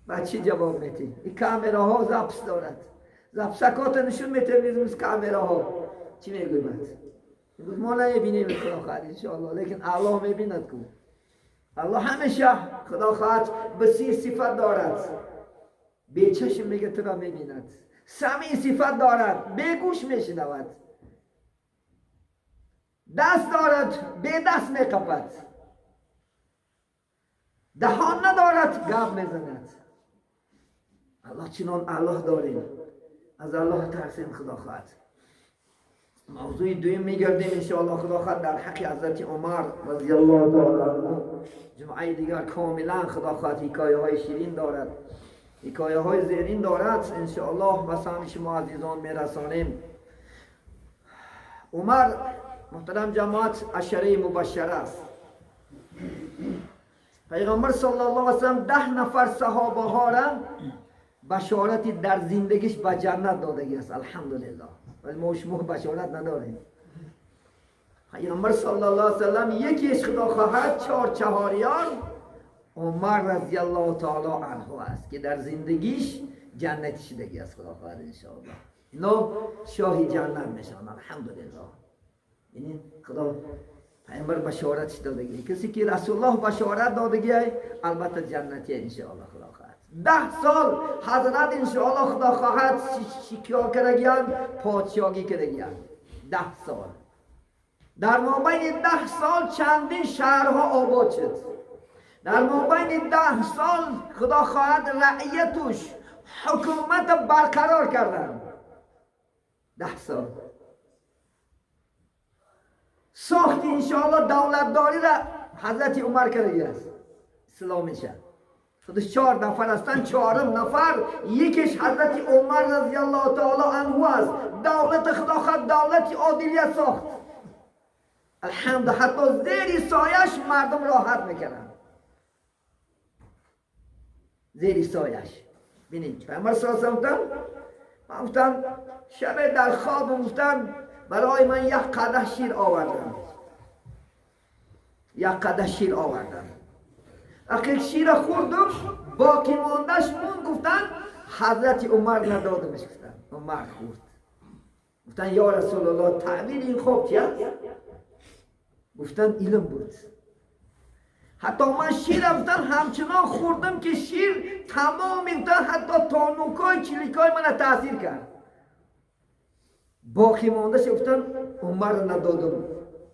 بچه جواب میتی. این کامراها زبس دارد، زبسکات نشون میته میزمز کامراها. چی میگوید؟ ما نمیبینیم خدا خواهد انشاءالله، لیکن الله میبیند که الله همیشه خدا خواهد بسیار صفت دارد. به چشم میگه تو را میبیند، سمعی صفت دارد، به گوش میشنود، دست دارد، به دست میقپد، دهان ندارد، گپ میزند. الله چنان الله داریم، از الله ترسیم خدا خواهد. موضوع دویم میگردیم انشاءالله خدا خواهد در حق حضرت عمر رضی الله تعالی عنه. جمعه دیگر کاملا خدا خواهد حکایه های شیرین دارد، حکایه های زیرین دارد، انشاءالله به سمع شما عزیزان میرسانیم. عمر محترم جماعت عشره مبشره است. پیغمبر صلی الله علیه وسلم 10 نفر صحابه ها را بشارتی در زندگیش به جنت دادگی است، الحمدلله. ولی ما شما بشارت نداریم. پیغمبر صلی الله علیه وسلم یکیش خدا خواهد 4 چهاریان عمر رضی الله تعالی عنه است که در زندگیش جنتی شدگی است خدا خواهد انشاءالله. اینا شاهی جنت میشن الحمدلله. یعنی خدا پیغمبر بشارتش دادگی، کسی که رسول الله بشارت دادگی البته جنتی انشاءالله خدا خواهد. 10 سال حضرت انشاءالله خدا خواهد شکار کردگیان، پادشاهی کردگیان. 10 سال. در مابین 10 سال چندین شهرها آباد شد. در مابین 10 سال خدا خواهد رعیتش حکومت برقرار کردن. 10 سال ساخت انشاءالله دولتداری را حضرت عمر کرده است. اسلامیشه خودش 4 نفر هستن، 4 نفر یکیش حضرت عمر رضی الله تعالی عنه است. دولت خدا خواهد دولت عادلیت ساخت، الحمد. حتی زیر سایش مردم راحت میکنن، زیر سایش. بینید پیغمبر صلی الله علیه و سلم گفتن شب در خواب گفتن برای من یک قدح شیر آوردن، یک قدح شیر آوردن. وقتی شیر خوردم باقی ماندش مون، گفتن حضرت عمر ندادمش، گفتن عمر خورد. گفتن یا رسول الله تعبیر این خواب چی است؟ گفتن علم بود. حتی من شیر گفتن همچنان خوردم که شیر تمام گفتن حتی تانوکای چلیکای من تاثیر کرد. باقی ماندش گفتن عمر ندادم.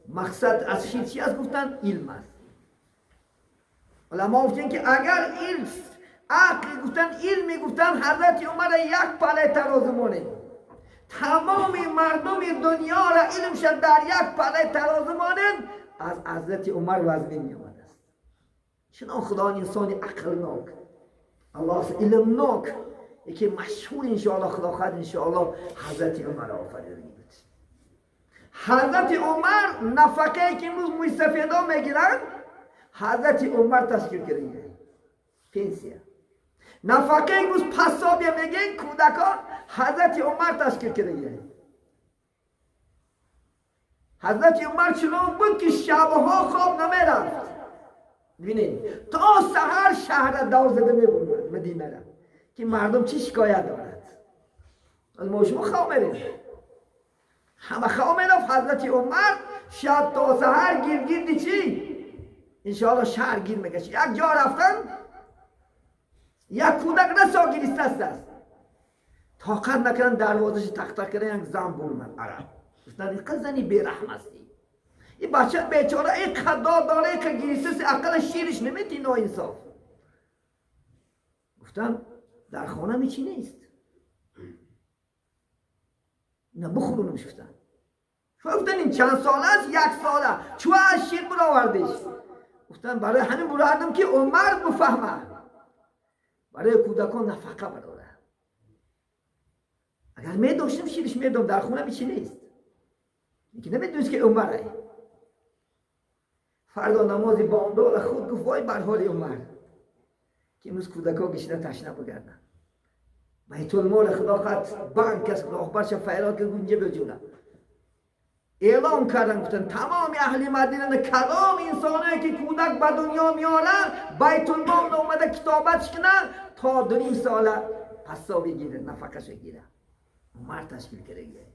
مقصد از شیر چی است؟ گفتن علم است. علما گفتن که اگر علم عقل گفتن علمی گفتن حضرت عمر یک پله ترازو مونه، تمام مردم دنیا را علم شد در یک پله ترازو مانند، از حضرت عمر وزنی می آمد است. چنان خدا انسانی عقلناک، الله علمناک، یکی مشهور انشاءالله خدا خواهد انشاءالله حضرت عمر آفریده بود. حضرت عمر نفقه که امروز مستفیدا میگیرن حضرت عمر تشکیل کرده، پنسیا. نفقه امروز پسابیه میگن کودکان حضرت عمر تشکیل کرده. حضرت عمر چنان بود که شبها خواب نمیرفت. ببینید تا سحر شهر دو زده میبود مدینه را. که مردم چی شکایت دارد. از ما شما خواه میریم، همه خواه میرفت. حضرت عمر شب تا سحر گیرگیردی چی؟ انشاءالله شهر گیر میکشی. یک جا رفتن، یک کودک رسا گیریسته است، طاقت نکردن دروازش تق تق کردن. یک زن برمد عرب گفتن این قزنی بیرحم هستی، این بچه بیچاره این قدار داره که گیریسته عقل شیرش نمیتی. نا انصاف. گفتن در خانه می چی نیست، نه بخورونمش. گفتن این چند ساله است؟ 1 ساله. چوه از شیر براوردش؟ گفتن برای همین براوردم که عمر بفهمه، برای کودکان نفقه بداره. اگر می داشتم شیرش میدم، در خونه می چی نیست. اینکه نمیدونست که عمره. فردا نمازی بامدار خود گفت وای بر حال عمر که امروز کودکا گشنه تشنه بگردن. بیت المال خدا خط بانک است، راهبرش فعالات که گنجه بجونه. اعلام کردن گفتن تمام اهل مدینه کدام انسانه که کودک به دنیا میاره بیت المال اومده کتابتش کنه تا 2.5 ساله پسا بگیره، نفقش بگیره. عمر تشکیل کرده.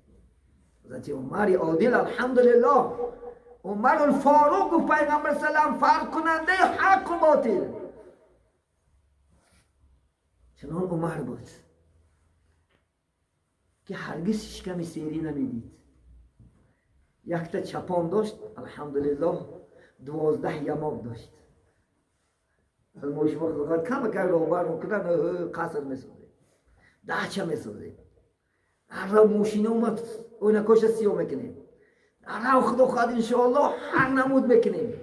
حضرت عمر عادل الحمدلله، عمر الفاروق گفت پیغمبر سلام فرق کننده حق و باطل. چنان عمر بود که هرگز شکم سیری نمیدید. یک تا چپان داشت الحمدلله، 12 یمام داشت. از مشما خواهد کم که روبر میکنن قصر میسوزه، دهچه میسوزه. هر موشینه اومد اونکاش سیو میکنیم، هر خدا خواهد انشاءالله هر نمود میکنیم.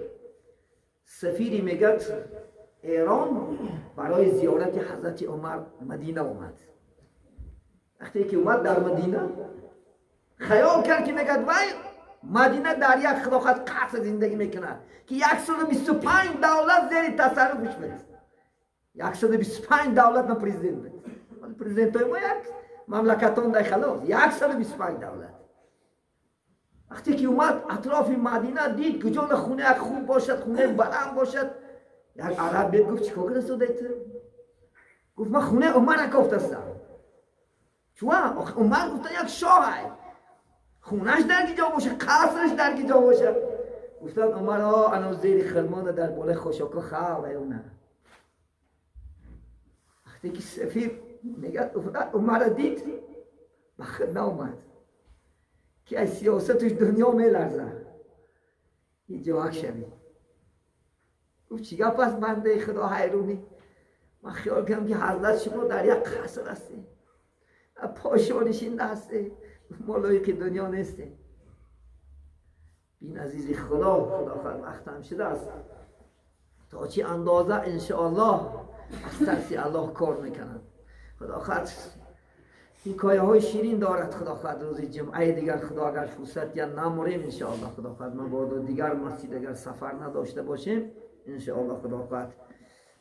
سفیری میگد ایران برای زیارت حضرت عمر مدینه اومد. وقتی که اومد در مدینه خیال کرد که میگد وای مدینه در یک خداخت قصر زندگی میکنه که 125 دولت زیر تصرفش بود. 125 دولت نه پرزیدنت بود. پرزیدنت های ما یک مملکتان در خلاص 125 دولت. وقتی که اومد اطراف مدینه دید کجا خونه یک خوب باشد، خونه بلند باشد. یک عرب بید گفت چیکار رسوده تو؟ گفت من خونه عمر گفت هستم. چون عمر گفتن یک شاه خونش در گیجا باشه، قصرش در گیجا باشه. گفتن عمر انا زیر خرمان در بالا خوشاکا خواه اونه. وقتی که سفیر میگه عمر دید بخیر نامد که از سیاستش دنیا میلرزه. این جواک شوید. گفت چی گفت از بنده خدا حیرونی؟ من خیال کنم که حضرت شما در یک قصر هستی، پاشانشین هستی، مالایی دنیا نیستی. بین عزیزی خدا خواهد وقت شده است تا چی اندازه انشاءالله از ترسی الله کار میکنند. خدا خواهد حکایه های شیرین دارد. خدا خواهد روز جمعه دیگر خدا اگر فرصت یا نموریم انشاءالله خدا خواهد ما بعد دیگر مسجد اگر سفر نداشته باشیم انشاءالله خدا خواهد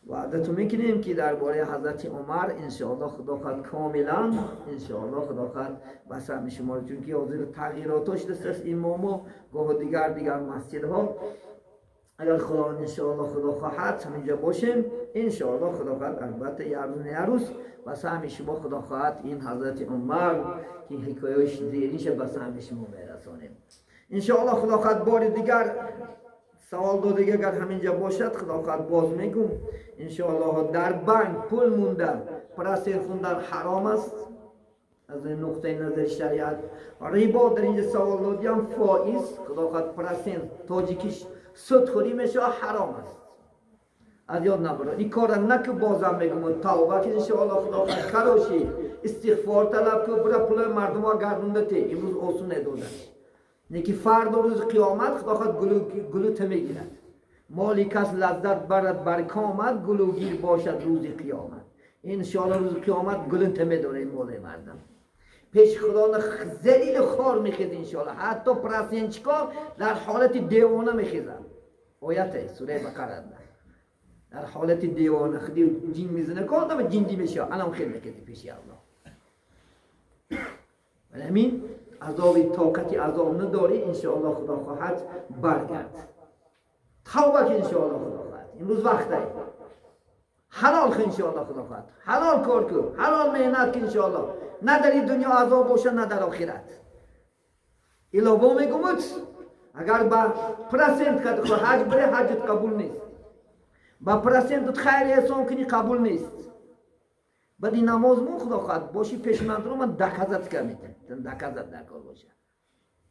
وعدتو میکنیم که درباره حضرت عمر انشاءالله خدا خواهد کاملا انشاءالله خدا خواهد بسر شما، چون که حاضر تغییراتش دست است امام گاه دیگر مسجد ها اگر خدا انشاءالله خدا خواهد همینجا باشیم انشاءالله خدا خواهد البته یه روز بسر شما خدا خواهد این حضرت عمر که حکایش زیرینش بسر شما میرسانیم انشاءالله خدا خواهد. بار دیگر سوال داده اگر همینجا باشد خدا خواهد باز میگم انشاءالله. در بانک پول موندن پرستین خوندن حرام است از نقطه نظر شریعت. ریبا در اینجا سوال دادیم فائز خدا خواهد پرستین تاجیکیش سودخوری میشه حرام است. از یاد نبره این کار نکه بازم میگم توبه که انشاءالله خدا خواهد کراشی استغفار طلب که برای پول مردم ها گردونده تی امروز آسون ندادن. نیکی فرد روز قیامت خدا خواهد گلوت میگیرد. مالی کس لذت برد برکامد گلوگیر باشد روز قیامت. انشاءالله روز قیامت گلوت میداره این مال مردم. پیش خدا ذلیل خار میخیز انشاءالله. حتی پرسینچکا در حالت دیوانه میخیزن. آیت سوره بقره در حالت دیوانه خودی جین میزنه که آدم جندی میشه الان خیلی میخیزی پیش الله. ولی همین عذاب طاقتی عذاب نداری انشاءالله خدا خواهد برگرد. توبه که انشاءالله خدا خواهد. امروز وقت حلال کن انشاءالله خدا خواهد حلال کار کن حلال مهنت کن انشاءالله نه در این دنیا عذاب باشه نه در آخرت الهو میگمت اگر با پرسنت کد خود حج بره حجت قبول نیست با پرسنت خیر احسان کنی قبول نیست بدی نماز مون خدا خواهد باشی پیش من رو من دکازت کمیتم دکازت دکار باشه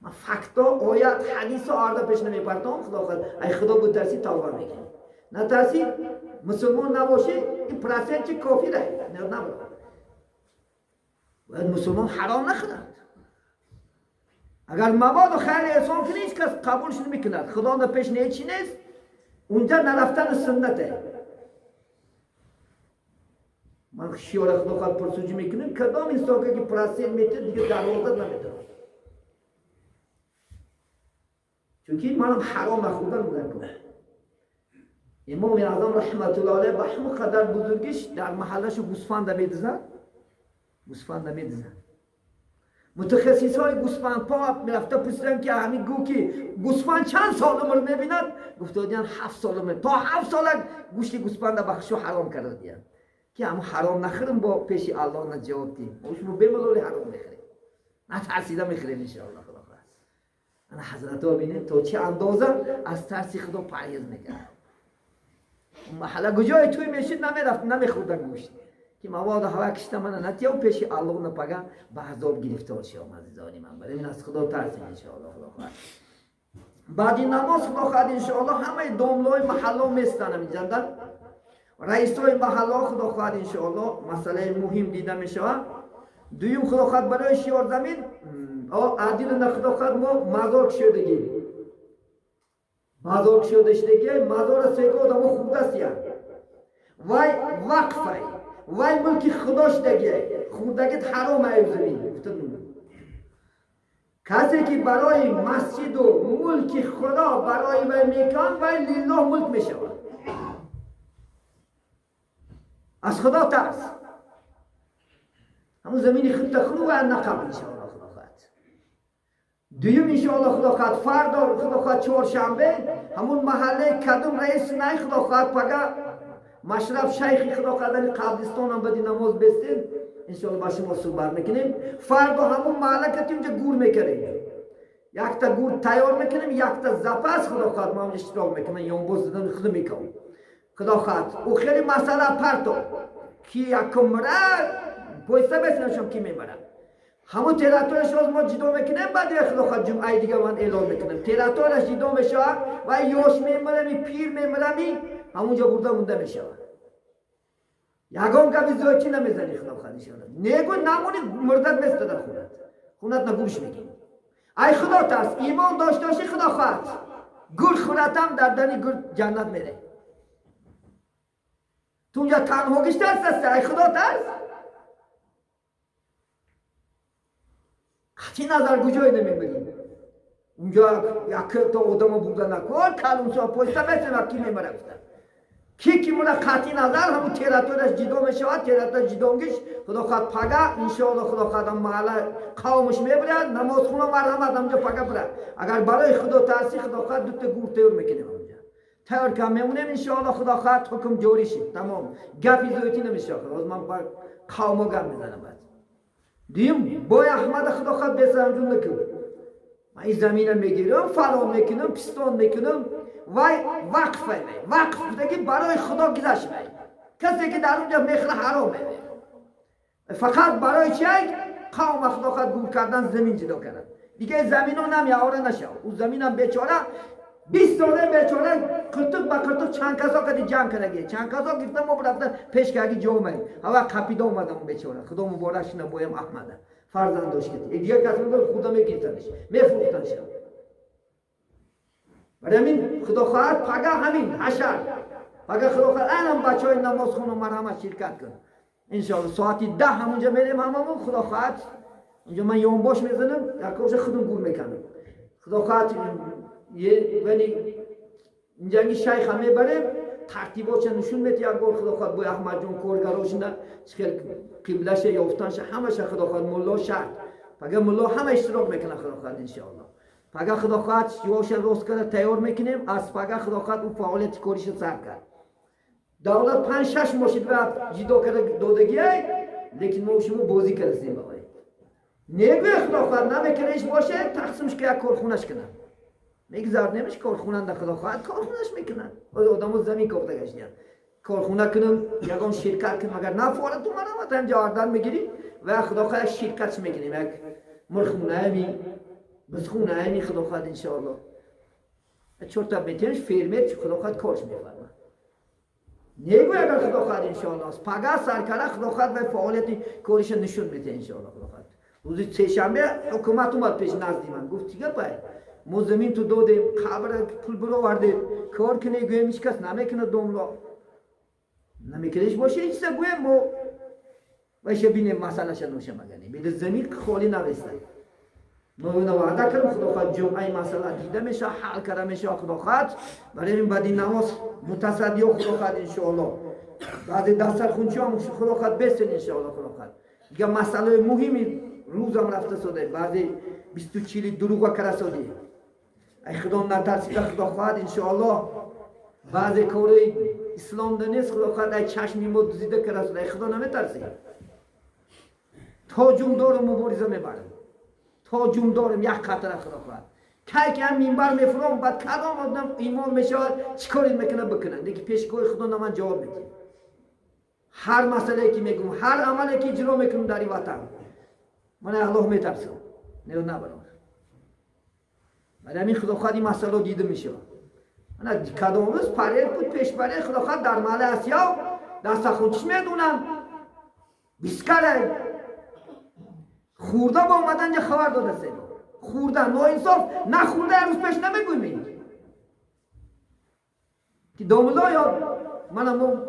من فکتا آیت حدیث و آرده پیش نمیپرتم خدا خواهد ای خدا بترسی توبه میکنی نترسی مسلمان نباشی این پرسنت چی کافی ره نه نبرد باید مسلمان حرام نخورد اگر مواد و خیر احسان کنی هیچ کس قبولش نمیکند خدا در پیش نه چی نیست اونجا نرفتن سنته من شیار خدا خواهد پرسوجی میکنم کدام انسان که پرسنت میتر دیگه دروازت نمیتر چونکه منم حرام نخوردن بودن کنم امام اعظم رحمت الله علیه به همون قدر بزرگیش در محلش گوسفند میدزد متخصص های گوسفند پا میرفته پرسیدن که همین گو که گوسفند چند سال عمر میبیند گفته دیدن 7 سال عمر تا 7 سال گوشت گوسفند بخشو حرام کرده دیدن که همون حرام نخوریم با پیش الله نجات دیم ما بملولی حرام میخوریم نه ترسیده میخوریم انشاءالله خدا خواهد انا حضرت ها بینید تا چه اندازه از ترس خدا پرهیز میکرد محله کجای توی میشید نمیرفت نمیخوردن گوشت که مواد هوا کشته من نتیو پیش الله نپگه به عذاب گرفتار شوم عزیزانی من برای این از خدا ترسیم انشاءالله خدا خواهد بعد این نماز خدا خواهد انشاءالله همه داملای محله میستنم اینجا رئیس های محله خدا خواهد انشاءالله مسئله مهم دیده میشود دویم خدا خواهد برای شیار زمین عادل نه خدا خواهد ما مزار شدگی مزار شدگی مزار سیگو دمو خود است وای وقفه وای ملک خداش دیگه خودگیت حرام ایوزمی کسی که برای مسجد و ملک خدا برای وی میکن وی لله ملک میشود از خدا ترس همون زمین خود تخلو و نقب انشاءالله خدا خواهد دویم انشاءالله خدا خواهد فردا خدا خواهد چهارشنبه همون محله کدوم رئیس نای خدا خواهد پگه مشرف شیخی خدا قدر قبرستان هم بدی نماز بستیم انشاءالله با شما صحبت میکنیم فردا همون محله که اینجا گور میکنیم یک تا گور تیار میکنیم یک تا زپس خدا خواهد ما هم اشتراک میکنیم یوم باز دادن خدا میکنم خدا خواهد او خیلی مسئله پرتو کی یکم مره پویسته بسنشم کی میبره همون تیراتورش روز ما جدا میکنیم بعد خدا خواهد جمعه دیگه من اعلام میکنیم تیراتورش جدا میشه و یوش میمرمی پیر میمرمی همونجا برده مونده میشود یکم کبی زوچی نمیزنی خدا خواهد انشاءالله نگو نمونی مردد مثل در خونت نگوش میگیم ای خدا ترس ایمان داشته باشی خدا خواهد گل خورتم در دنی گل جنت میره تو اونجا تنهاگیش ترس است ای خدا ترس قطعی نظر کجای نمیبریم اونجا یک تا آدم بودن نکن کلون سا پوسته مثل کی میمره کی مولا قطعی نظر همون تیراتورش جدا میشود تیراتور جدانگیش خدا خواهد پگه انشاءالله خدا خواهد محله قومش میبرد نماز خونه مرحمت همونجا پگه برد اگر برای خدا ترسی خدا خواهد دوتا گور تیور میکنیم همونجا تیور که میمونیم انشاءالله خدا خواهد حکم جوری شد تمام گپی زویتی نمیشه خدا من با قوم گپ میزنم بعد دیم بای احمد خدا خواهد بسرم نکن من این زمین میگیرم فلان میکنم پستان میکنم وای وقفه وقف دیگه برای خدا گذشت کسی که در اونجا میخره حرامه فقط برای چی قوم خدا خواهد گور کردن زمین جدا کردن دیگه زمین رو نمیاره نشه اون زمین هم بیچاره 20 ساله بیچاره قرطق با قرطق چند کسا کدی جمع کرده چند کسا گفتم ما برفتن پیش که اگه جامعه هوا قپیده اومدم بیچاره خدا مبارکش نبایم احمده فرزند داشت که دیگه کسی رو خدا میگیرتنش میفروختنش برای همین خدا خواهد پگه همین حشر پگه خدا خواهد اینم بچه های نماز خون و مرحمت شرکت کن انشاءالله ساعتی 10 همونجا میریم هممون خدا خواهد اونجا من یوم باش میزنم در کمش خودم گور میکنم خدا خواهد یعنی اینجا شیخ همه بریم ترتیبات نشون میده یک بار خدا خواهد با احمد جون کارگراش نه خیلی قبلش یافتنش همش خدا خواهد ملا شرط پگه ملا همه اشتراک میکنه خدا خواهد انشاءالله پگه خدا خواهد جواش روز کرده تیار میکنیم از پگه خدا خواهد اون فعالیت کاریش سر کرد دولت 5-6 ماشین رفت جدا کرده دادگی لیکن ما شما بازی کردیم بابای نگوی خداخواد نمیکنهش باشه تقسیمش که یک کارخونش کنن میگذار نمیشه کارخونه در خداخواد کارخونش میکنن آدمو زمین کافته گشتن کارخونه کنم یگان شرکت کنم مگر نفاره تو من تا اینجا آردن میگیری و خداخواد شرکت میکنیم یک مرخونه می بسخونه می خداخواد انشاءالله چورتا بتینش فیلمت خداخواد کارش میفرما نگوی اگر خداخواد انشاءالله پگاه سرکره خداخواد و فعالیت کارش نشون میده انشاءالله خداخواد روزی سه‌شنبه حکومت اومد پیش نزدی من گفت دیگه پای ما زمین تو دادیم خبر پول برآوردیم کار کنه گویم هیچ کس نمیکنه دوملا نمیکنهش باشه هیچ چیز گویم ما باشه بینیم مسئلهش نوشه مگنی بیده زمین خالی نوسته ما اون وعده کردم خداخواد جمعه مسئله دیده میشه حل کرده میشه خداخواد برای این بعدی نماز متصدی و خداخواد انشاءالله بعد دستر خونچه هم خداخواد بسن انشاءالله خداخواد دیگه مسئله مهمی روزم رفته شده بعضی 24 دروغ کرده شده ای خدا نترسیده خداخواد انشاءالله بعضی کاری اسلام دنیست خداخواد ای چشمی ما دزدیده کرده شده ای خدا نمیترسی تا جون دارم مبارزه میبرم تا جون دارم یک خطر خداخواد که هم منبر میفرام بعد کدام آدم ایمان میشه چیکاری میکنه بکنن دیگه پیشگاه خدا نمن جواب میده هر مسئله که میگم هر عملی که اجرا میکنم در این وطن من الله میترسم نه نبرم برای همین خداخواد این مسئله دیده میشه من کدام روز پرید بود پیش پرید خداخواد در محل اسیا دست خودش میدونم بیسکره خورده با اومدن جا خبر داده سه خورده نا انصاف نه خورده روز پیش نمیگویم که دوملا یا من هم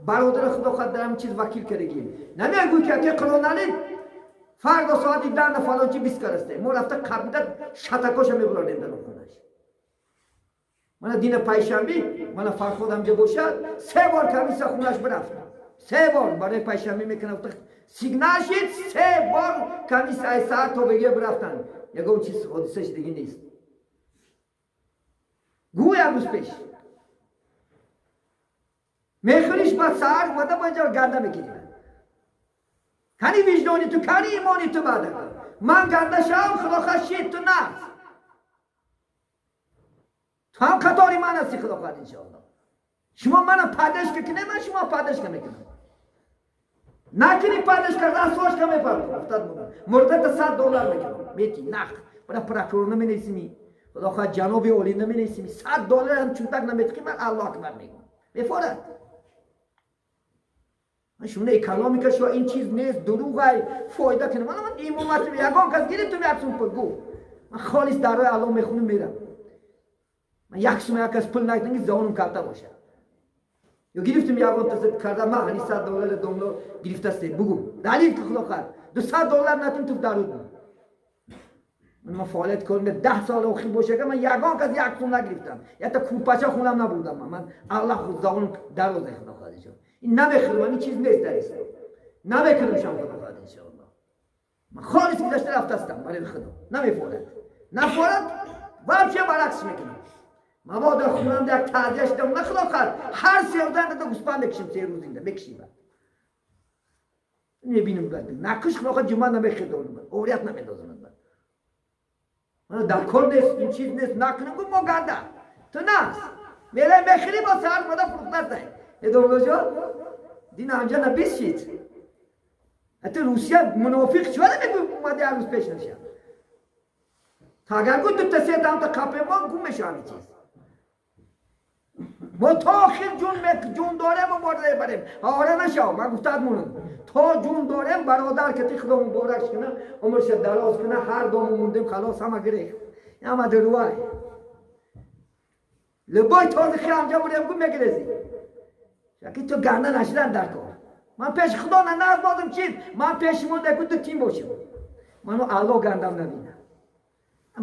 برادر خداخواد دارم چیز وکیل کردگیم نمیگوی که قرآنالی فردا ساعتی 10 فلان چی بیسکرسته ما رفته قبیده شتکاش میبرانیم در خونش من دین پیشنبی من فرخودم جا باشد 3 بار کمیس خونش برفتم 3 بار برای پیشنبی میکنم سیگنال شید 3 بار کمیس ای ساعت تا بگه برفتن یکم چیز حادثش دیگه نیست گوی روز پیش میخوریش بعد ساعت اومده با اینجا گنده میگیریم کنی وجدانی تو کنی ایمانی تو بعد من گنده شام خداخواد شید تو نه تو هم قطاری من هستی خداخواد انشاءالله شما منم پردش که کنه من شما پردش که میکنم نکنی پردش که رسواش که میپرد مردت $100 میکنم میتی نخ برای پراکرور نمی نیسیمی خداخواد جناب اولی نمی نیسیمی $100 هم چونتک نمیتقی من الله اکبر میگم میفارد من شونه کلامی که شو این چیز نیست دروغه فایده کنه من ایمامت یگان کس گیرید تو میرسون پل گو من خالص در رای الله میخونم میرم من یک سومه یک کس پل نکنگی زانم کرده باشه یا گرفتم یگان تصد کرده من هنی $100 دوملا گرفته سته بگو دلیل که خدا کرد $200 نتون تو درود من فعالیت کنم 10 سال اخیر باشه که من یگان کس یک سوم نگرفتم یا تا کوپاچه خونم نبودم من الله خود زانم دروازه خدا خواهد شد این نمیخوام این چیز نیست در اسلام نمیکنم شما خداخواد انشاءالله من خالص گذشته رفتستم برای خدا نمیفورد نفورد بچه برعکس میکنم مبادا خونم در تعذیه شدم نه خداخواد هر 13 تا گوسفند بکشیم 3 روز اینجا بکشیم نبینم بعد نکش خداخواد جمعه نمیخدم اوریت نمیدازم من در کار نیست این چیز نیست نکنم گفت ما گنده تو نه میله بخیری با سر مدا فروخت نزد ادامه جا دین آنجا نبیشید حتی روسیه منافق شده میگه اومده هر روز پیش نشه تا اگر گفت تو تسیه دام تا کپه ما گم میشه همین چیز ما تا آخر جون داریم و مبارزه بریم آره نشو من گفتاد مونم تا جون داریم برادر که تی خدا مبارکش کنه عمرش دراز کنه هر دوم موندیم خلاص همه گریخت اما دروای لبای تازه خیلی آنجا بودیم گفت میگریزی شکی تو گنده نشدن در کار من پیش خدا نه بازم چیز من پیش مونده که تو تیم باشم منو الله گندم نبینه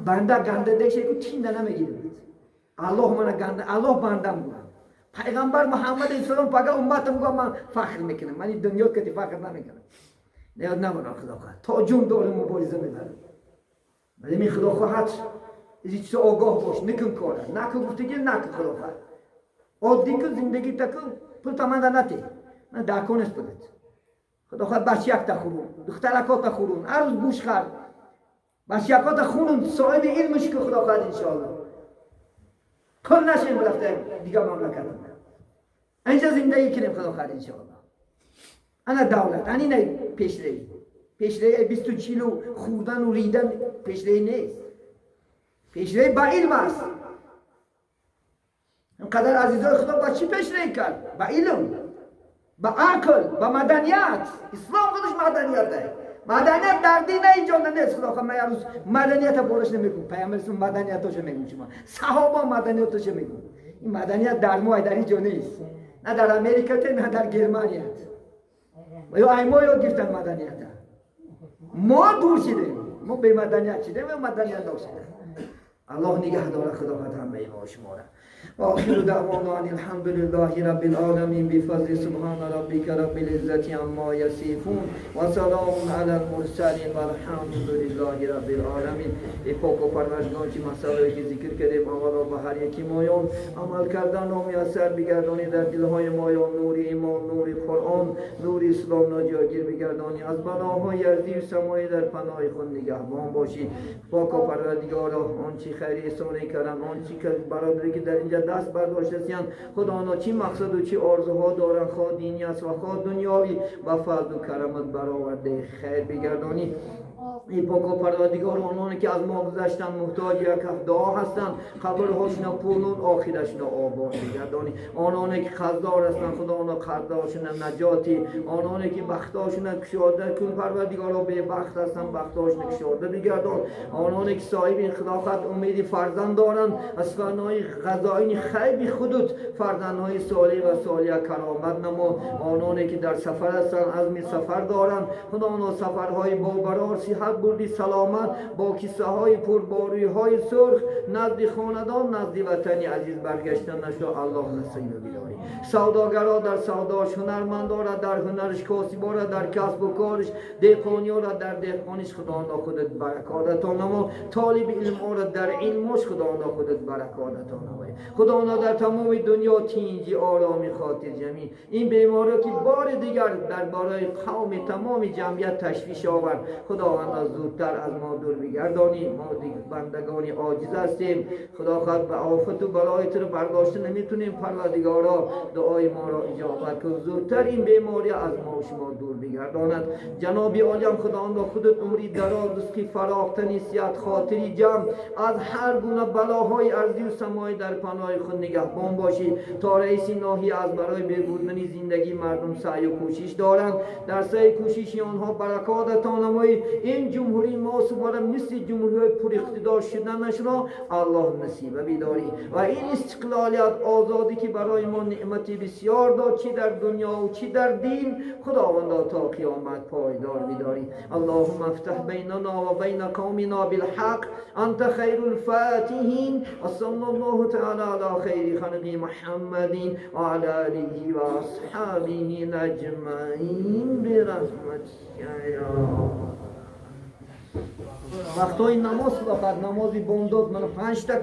بنده گنده دیشه که تیم ده نمیگیره الله من گنده الله بندم بود پیغمبر محمد اسلام پاگه امتم گفت من فخر میکنم من این دنیا که فخر نمیکنم نه نبرم خدا خواهد تا جون دارم مبارزه میبرم ولی می خدا خواهد از چیز آگاه باش نکن کاره نکن گفتگی نکن خدا خواهد عادی که زندگی تکو پول تمام نتی نه دکونش بدید خدا خواهد بچیک تا خورون دخترکات تا خورون هر روز گوش خرد بچیکات تا خورون صاحب علمش که خدا خواهد انشاءالله کل نشیم برفته دیگه مملکت اینجا زندگی کنیم خدا خواهد انشاءالله انا دولت اینی نه پیشروی 20 کیلو خوردن و ریدن پیشروی نیست پیشروی با علم است اینقدر عزیزای خدا با چی پیشروی کرد؟ با علم با عقل با مدنیت اسلام خودش مدنیت ده مدنیت در دین اینجا نیست خدا خواهد من یه روز مدنیت برش نمیگم پیامبرشون مدنیتاشو میگم شما صحابه مدنیتاشو میگم این مدنیت در ما در اینجا نیست نه در امریکا نه در گرمانیت یا ایما یاد گرفتن مدنیت ما دور شدیم ما به مدنیت شدیم و مدنیت داشتیم الله نگه داره خدا خواهد همه ما شما را وآخر دعوانا ان الحمد لله رب العالمين بفضل سبحان ربك رب العزة عما يصفون وسلام على المرسلين والحمد لله رب العالمين. ای پاک و پروردگار که مسائلی که ذکر کردیم آماده به هر یکی مایان عمل کردن و میسر بگردانی در دلهای مایان نور ایمان نور قرآن نور اسلام ناجاگیر بگردانی از بلاهای ارضی و سمایی در پناه خود نگهبان باشی. پاک و پروردگار آنچه خیری احسانی کردن آنچه که برادری که در اینجا دست برداشتند خدا آنها چی مقصد و چی آرزوها دارند خواه دینی است و خواه دنیاوی و فضل و کرمت برآورده خیر بگردانی. ای پاک و پروردگار آنانی که از ما گذشتن محتاج یک دعا هستند قبرهاشون پرنور آخرشون آباد بگردانی. آنانی که قرضدار هستند خدا آنها قرضدارشون نجاتی آنانی که بختاشون کشاده کن پروردگار به بخت هستند بختاشون کشاده بگردان. آنانی که صاحب خلافت امید فرزند دارند از فنای غذاین خیب خودت فرزندهای صالح و صالح کرامت نما. آنانی که در سفر هستند عزم سفر دارند خدا آنها سفرهای باقرار صحت بردی سلامت با کیسه های پرباری های سرخ نزد خاندان نزد وطنی عزیز برگشتن نشو الله نصیب بداری. سوداگرا در سوداش هنرمندا را در هنرش کاسبا را در کسب و کارش دهقانیا را در دهقانیش خدا آنها خودت برکات نما. طالب علم را در علمش خدا آنها خودت برکات نما. خدا آنها در تمام دنیا تینجی آرامی خاطر جمعی این بیماری که بار دیگر در بارای قوم تمام جمعیت تشویش آورد خدا آنها زودتر از ما دور بگردانی. ما بندگانی عاجز هستیم خدا خواهد به آفت و بلای تو رو برداشت نمیتونیم پروردگارا دعای ما را اجابت کن زودتر این بیماری از ما و شما دور بگرداند. جناب عالم خدا آنها خودت عمری دراز رزقی فراختنی صحت خاطری جمع از هر گونه بلاهای ارضی و سمایی در پناه خود نگهبان باشی. تا رئیس ناحیه از برای بهبودی زندگی مردم سعی و کوشش دارند در سعی کوشش آنها برکات عطا نمایی. این جمهوری ما سبحانه مثل جمهوری پر اقتدار شدنش را الله نصیب بداری و این استقلالیت آزادی که برای ما نعمتی بسیار داد چی در دنیا و چی در دین خداوند تا قیامت پایدار بداری. اللهم افتح بیننا و بین قومنا بالحق انت خیر الفاتحین و صلی الله تعالی علی خیر خلق محمد و علی آله و اصحابه اجمعین برحمتک یا وقتای نماز فقط نمازی بامداد من 5 تا